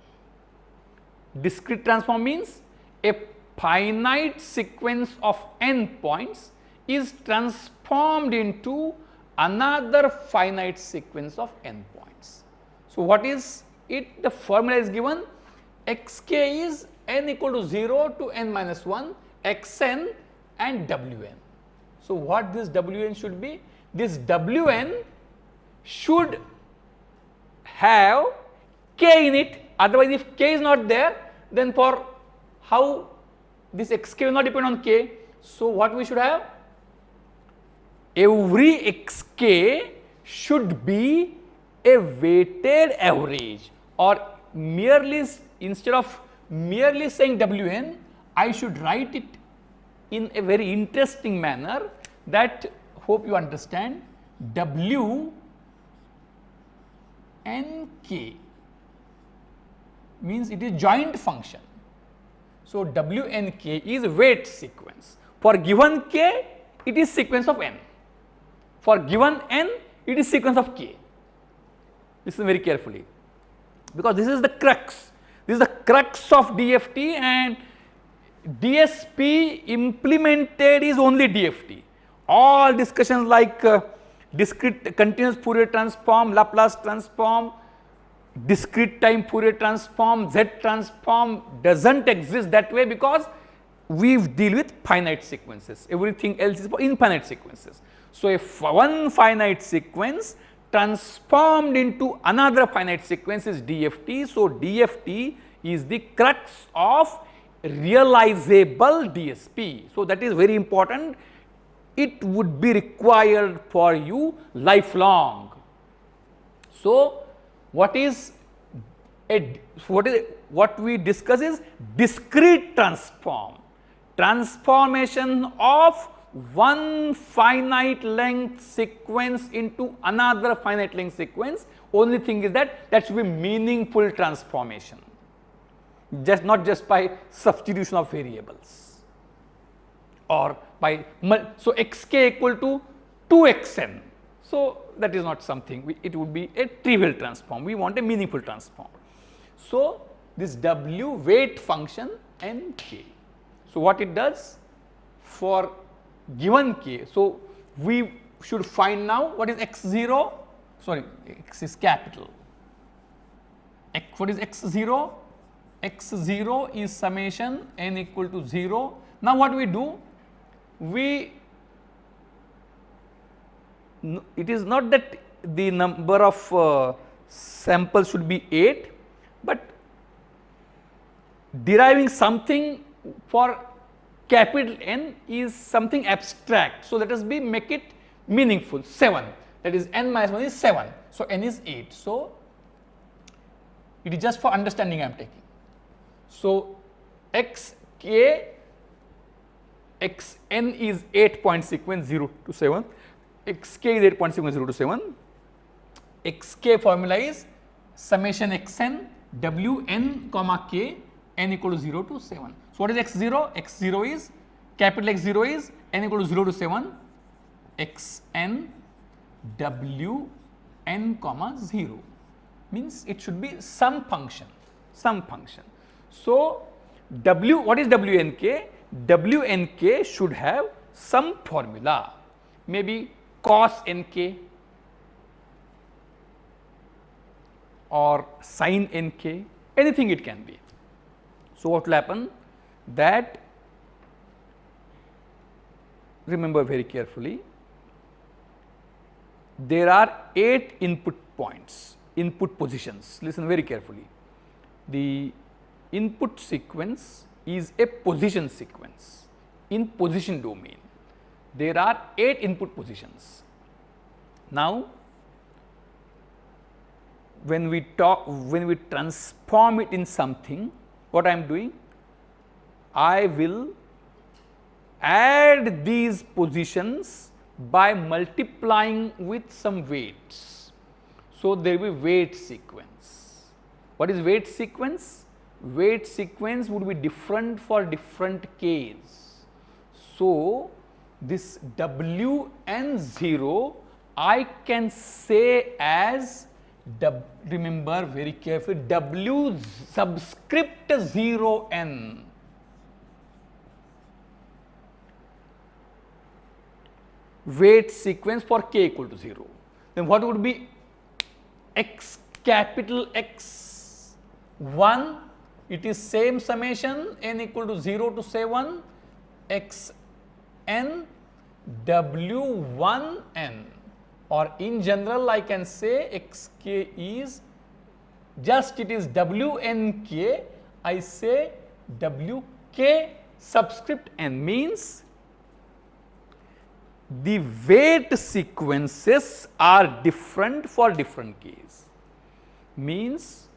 Discrete transform means a finite sequence of n points is transformed into another finite sequence of n points. So what is it? The formula is given. Xk is n equal to 0 to n minus 1, xn and wn. So what this wn should be? This wn should have k in it, otherwise if k is not there, then for how this xk will not depend on k. So what we should have? Every xk should be a weighted average, or merely, instead of merely saying wn, I should write it in a very interesting manner that hope you understand. W n k means it is joint function. So W n k is weight sequence. For given k, it is sequence of n. For given n, it is sequence of k. Listen very carefully, because this is the crux. This is the crux of DFT, and DSP implemented is only DFT. All discussions like discrete continuous Fourier transform, Laplace transform, discrete time Fourier transform, Z transform doesn't exist that way, because we deal with finite sequences. Everything else is for infinite sequences. So if one finite sequence transformed into another finite sequence is DFT. So DFT is the crux of realizable DSP. So that is very important. It would be required for you lifelong. So what we discuss is discrete transform, transformation of one finite length sequence into another finite length sequence. Only thing is that should be meaningful transformation, not just by substitution of variables, or by, so xk equal to 2xn. So that is not something, it would be a trivial transform. We want a meaningful transform. So this W weight function n k. So what it does for given k, so we should find now what is x0, sorry, x is capital. What is x0? X0 is summation n equal to 0. Now what we do? It is not that the number of samples should be 8, but deriving something for capital N is something abstract. So let us make it meaningful. 7, that is n minus 1 is 7. So n is 8. So it is just for understanding I am taking. So xk, xn is 8 point sequence 0 to 7. Xk is 8 point sequence 0 to 7. Xk formula is summation xn wn comma k n equal to 0 to 7. So what is x0? X0 is, capital X0 is n equal to 0 to 7, xn wn comma 0, means it should be some function, some function. So what is wnk? Wnk should have some formula, maybe cos nk or sin nk, anything it can be. So what will happen? That, remember very carefully, there are 8 input points, input positions. Listen very carefully. The input sequence is a position sequence in position domain. There are 8 input positions. Now when we transform it in something, what I am doing? I will add these positions by multiplying with some weights. So there will be weight sequence. What is weight sequence? Weight sequence would be different for different Ks. So, this Wn0 I can say as remember very carefully, W subscript 0n. Weight sequence for k equal to 0. Then what would be x capital X 1? It is same summation n equal to 0 to 7 x n W1n, or in general I can say xk is just it is Wnk, I say Wk subscript n, means the weight sequences are different for different Ks. Means,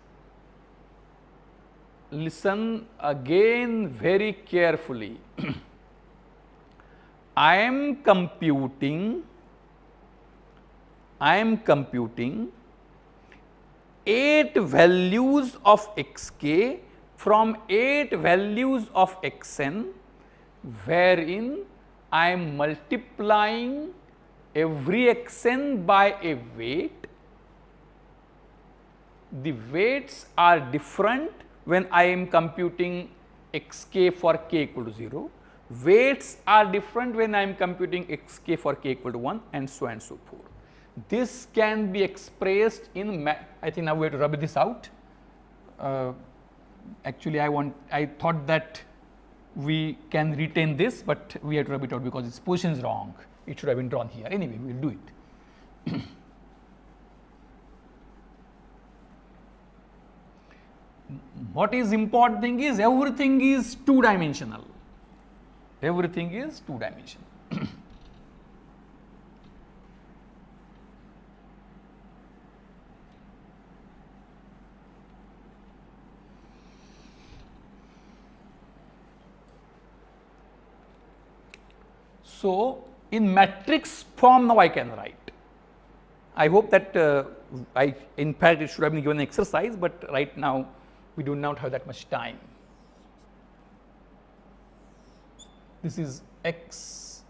listen again very carefully. I am computing 8 values of xk from 8 values of xn, wherein I am multiplying every xn by a weight. The weights are different when I am computing xk for k equal to 0. Weights are different when I am computing xk for k equal to 1, and so on and so forth. This can be expressed in I think now we have to rub this out. Actually, I thought that we can retain this, but we have to rub it out because its position is wrong. It should have been drawn here. Anyway, we will do it. What is important thing is everything is two dimensional. Everything is two dimensional. So, in matrix form now I can write. I hope that in fact it should have been given an exercise, but right now we do not have that much time. This is X,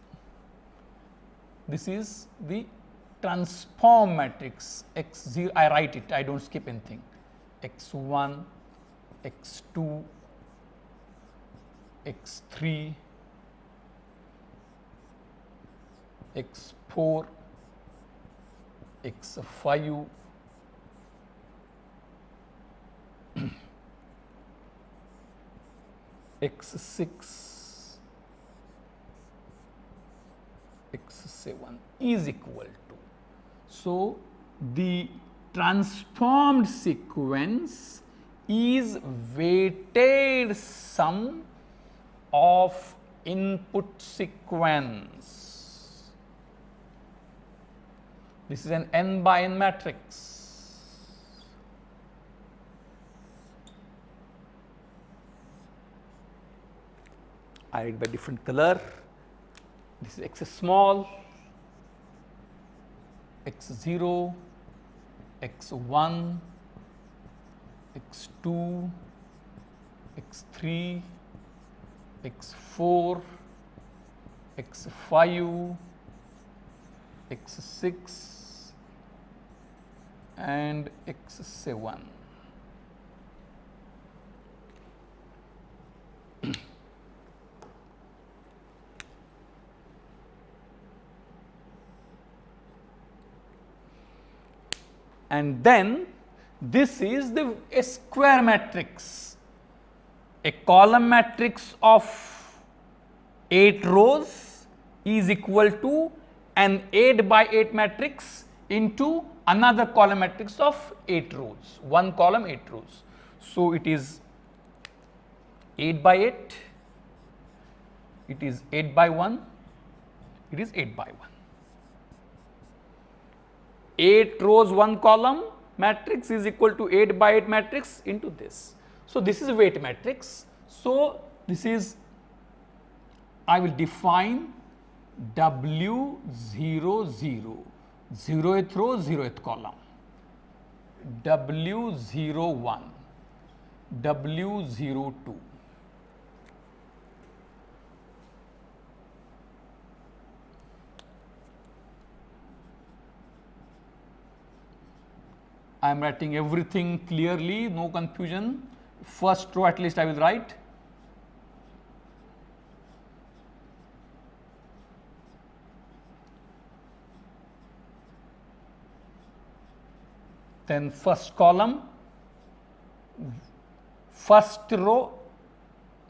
this is the transform matrix X0, I write it, I do not skip anything, X1, X2, X3, X4, X5, X6, X7 is equal to. So, the transformed sequence is weighted sum of input sequence. This is an n by n matrix. I write by different color. This is x small, x0, x1, x2, x3, x4, x5, x6 and x7. And then this is a square matrix, a column matrix of 8 rows is equal to an 8 by 8 matrix into another column matrix of 8 rows, one column 8 rows. So, it is 8 by 8, it is 8 by 1, it is 8 by 1. 8 rows 1 column matrix is equal to 8 by 8 matrix into this. So, this is a weight matrix. So, this is, I will define W 0 0, 0th row 0th column, W 0 1, W02. I am writing everything clearly, no confusion. First row at least I will write. Then first column, first row,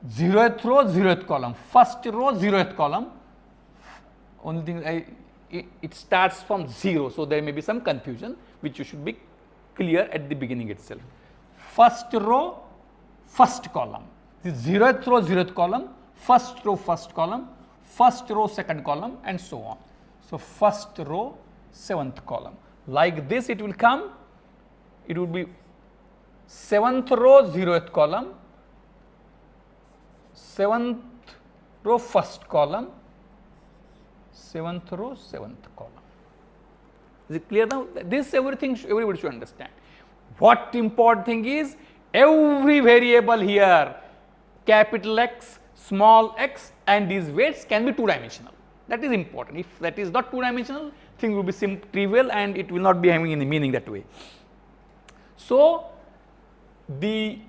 0th row, 0th column, first row, 0th column. Only thing it starts from 0, so there may be some confusion which you should be clear at the beginning itself. First row, first column, the 0th row, 0th column, first row, first column, first row, second column, and so on. So first row, 7th column. Like this it will come. It would be 7th row, 0th column, 7th row, first column, 7th row, 7th column. Is it clear now? This everything everybody should understand. What important thing is, every variable here, capital X, small x, and these weights can be two-dimensional. That is important. If that is not two-dimensional, thing will be trivial and it will not be having any meaning that way. So, the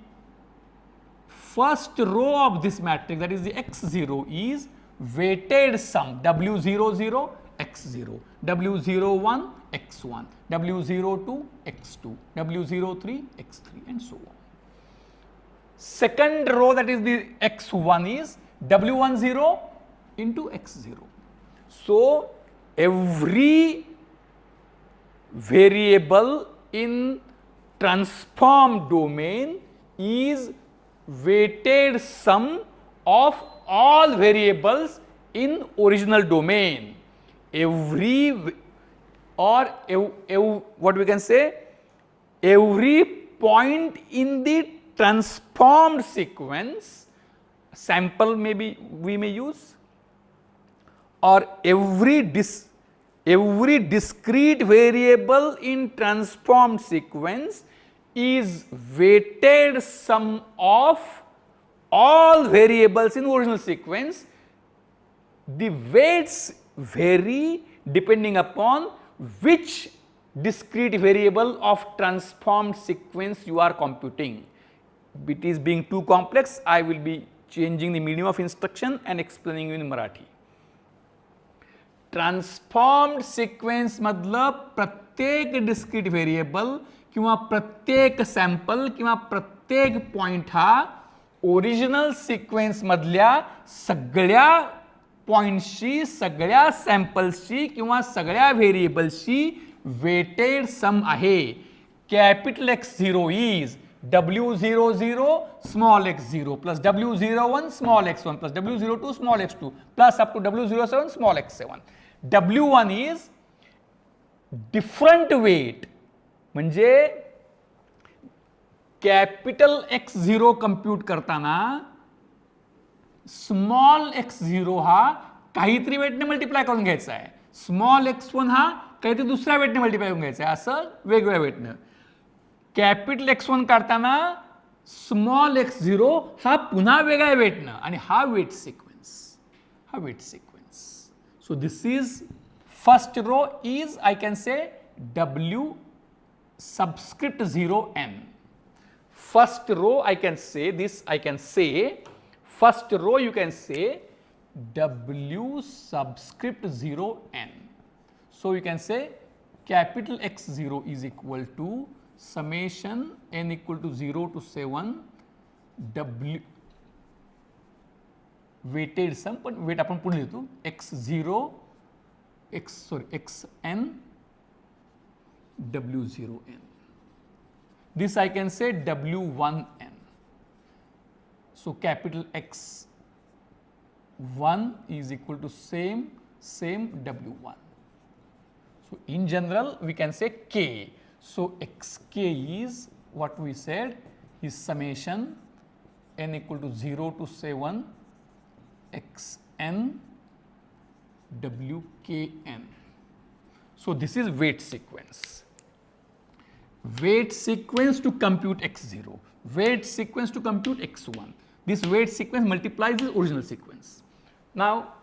first row of this matrix, that is the x0, is weighted sum W00 x0, W01 x1, W02 x2, W03 x3, and so on. Second row, that is the x1, is W10 into x0. So, every variable in transform domain is weighted sum of all variables in original domain. Every what we can say, every point in the transformed sequence, sample maybe we may use, or every discrete variable in transformed sequence is weighted sum of all variables in original sequence. The weights vary depending upon which discrete variable of transformed sequence you are computing. It is being too complex, I will be changing the medium of instruction and explaining you in Marathi. Transformed sequence मधलं प्रत्येक discrete variable किंवा प्रत्येक sample किंवा प्रत्येक point हा original sequence मधल्या सगळ्या पॉइंट्सची, सगळ्या सॅम्पल्सची किंवा सगळ्या व्हेरिएबल्सची वेटेड सम आहे. Capital X0 is W00 small x0 plus W01 small x1 plus W02 small x2 plus up to W07 small x7. W1 is different weight, म्हणजे कॅपिटल X0 कंप्यूट करताना small x0 हा काहीतरी वेटने multiply करून घ्यायचा आहे, small x1 हा काहीतरी दुसऱ्या वेटने मल्टिप्लाय करून घ्यायचा आहे, असं वेगवेगळ्या वेटनं. कॅपिटल X1 काढताना स्मॉल x0 हा पुन्हा वेगळ्या वेटनं, आणि हा वेट सिक्वेन्स, हा weight sequence. So this is first row is, I can say, W subscript 0n. First row I can say this, I can say first row you can say W subscript 0n. So you can say capital X0 is equal to summation n equal to 0 to 7 W weighted sum, पण wait आपण पुढे लिहितो x0 xn W0n. This I can say W1n. So capital X1 is equal to same W1. So in general we can say k. So xk is what we said is summation n equal to 0 to 7 xn wkn. So this is weight sequence. weight sequence to compute x0, weight sequence to compute x1. This weight sequence multiplies the original sequence. Now,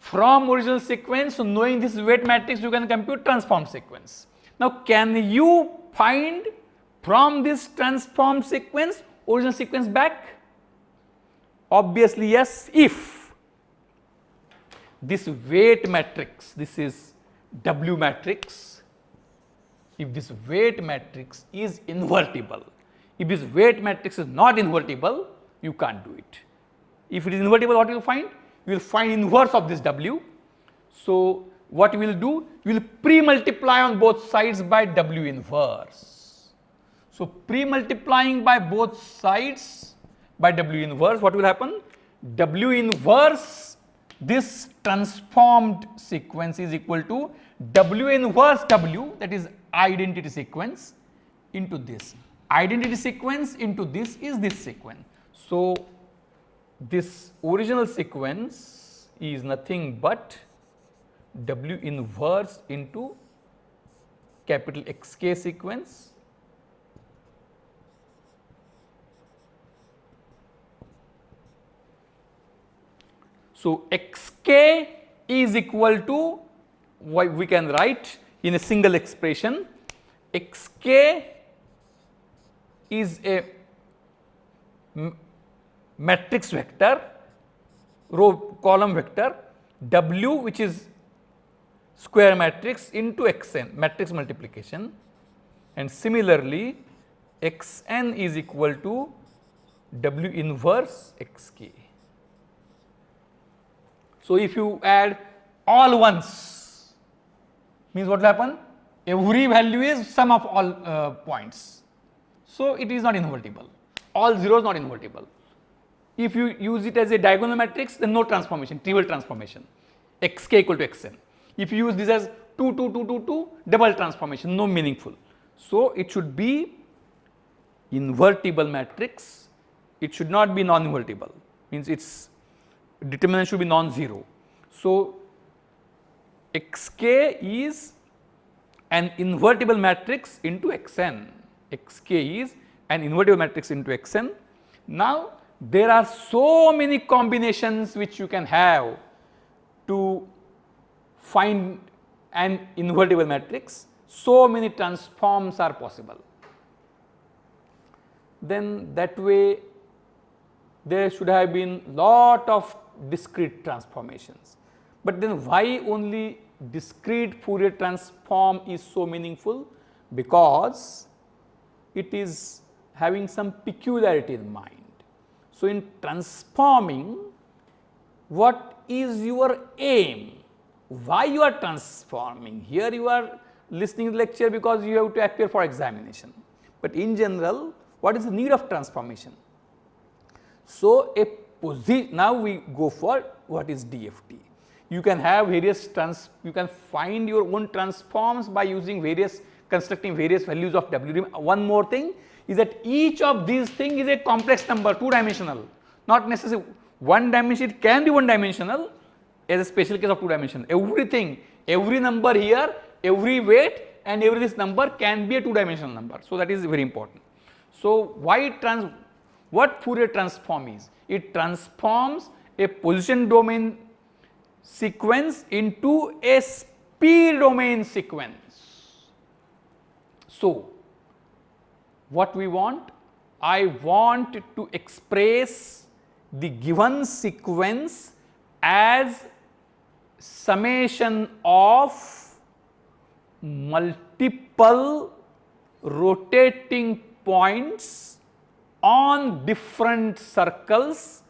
from original sequence, knowing this weight matrix, you can compute transform sequence. Now, can you find from this transform sequence original sequence back? Obviously, yes, if this weight matrix, this is W matrix, if this weight matrix is invertible. If this weight matrix is not invertible, you can't do it. If it is invertible, what you will find? You will find inverse of this W. So, what we will do? We will pre-multiply on both sides by W inverse. So, pre-multiplying by both sides by W inverse, what will happen? W inverse, this transformed sequence is equal to W inverse W, that is identity sequence, into this. Identity sequence into this is this sequence. So, this original sequence is nothing but W inverse into capital Xk sequence so Xk is equal to what we can write in a single expression. Xk is a matrix vector, row column vector, W which is square matrix into Xn, matrix multiplication, and similarly Xn is equal to W inverse Xk. So, if you add all ones, means what will happen? Every value is sum of all points. So, it is not invertible, all zeros not invertible. If you use it as a diagonal matrix, then no transformation, trivial transformation, Xk equal to Xn. If you use this as 2, 2, 2, 2, 2, double transformation, no meaningful. So, it should be invertible matrix, it should not be non-invertible, means its determinant should be non-zero. So, Xk is an invertible matrix into Xn, Xk is an invertible matrix into Xn. Now, there are so many combinations which you can have to find an invertible matrix, so many transforms are possible. Then that way there should have been lot of discrete transformations, but then why only discrete Fourier transform is so meaningful? Because it is having some peculiarity in mind. So, in transforming, what is your aim? Why you are transforming? Here you are listening to the lecture because you have to appear for examination, but in general, what is the need of transformation? So, now we go for what is DFT. You can have various you can find your own transforms by using various, constructing various values of W. One more thing is that each of these things is a complex number, 2-dimensional, not necessarily one dimension, it can be one dimensional as a special case of 2 dimension. Everything, every number here, every weight and every this number can be a 2-dimensional number. So, that is very important. So, what Fourier transform is? It transforms a position domain sequence into a speed domain sequence. So, what we want? I want to express the given sequence as summation of multiple rotating points on different circles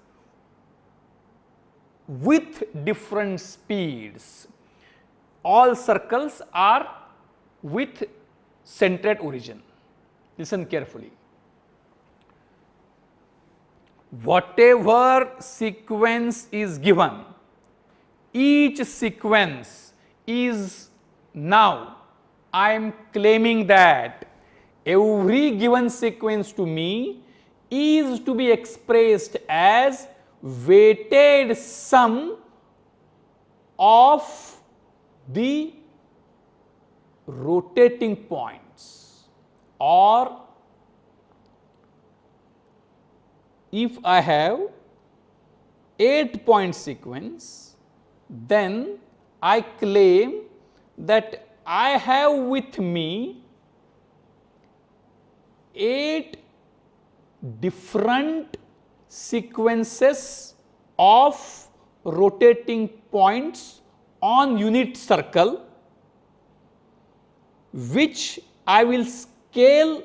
with different speeds. All circles are with center at origin. Listen carefully. Whatever sequence is given, each sequence is now, I am claiming that every given sequence to me is to be expressed as weighted sum of the rotating points or if I have 8-point sequence, then I claim that I have with me 8 different sequences of rotating points on unit circle, which I will scale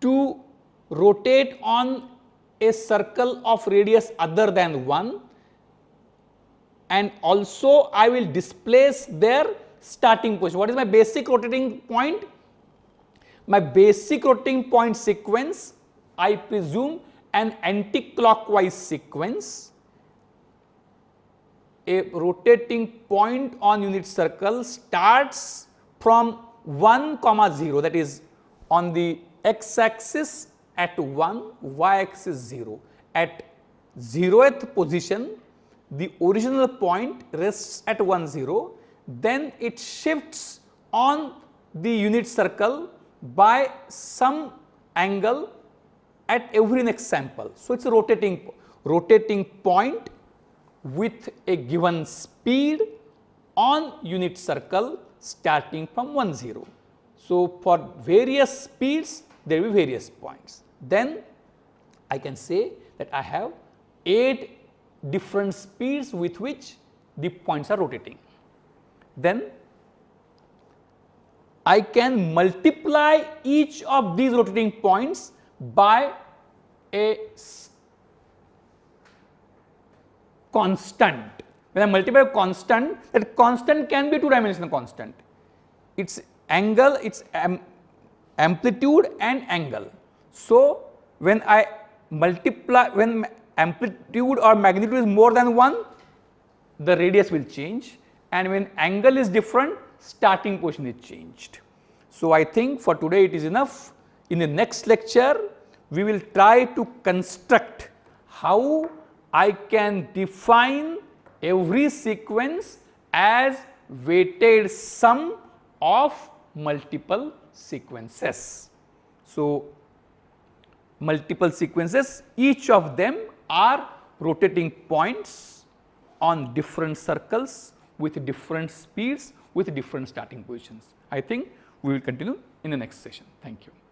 to rotate on a circle of radius other than 1, and also I will displace their starting position. What is my basic rotating point? My basic rotating point sequence, I presume an anti-clockwise sequence. A rotating point on unit circle starts from 1, 0, that is on the x axis at 1, y axis 0. At 0th position, the original point rests at 1, 0, then it shifts on the unit circle by some angle at every next sample. So, it is a rotating point with a given speed on unit circle starting from 1, 0. So, for various speeds there will be various points. Then I can say that I have 8 different speeds with which the points are rotating. Then I can multiply each of these rotating points by a constant. When I multiply a constant, that constant can be a 2-dimensional constant. Its angle, its amplitude and angle. So, when I multiply, when amplitude or magnitude is more than 1, the radius will change, and when angle is different, starting position is changed. So, I think for today it is enough. In the next lecture, we will try to construct how I can define every sequence as weighted sum of multiple sequences. So, multiple sequences, each of them are rotating points on different circles with different speeds with different starting positions. I think we will continue in the next session. Thank you.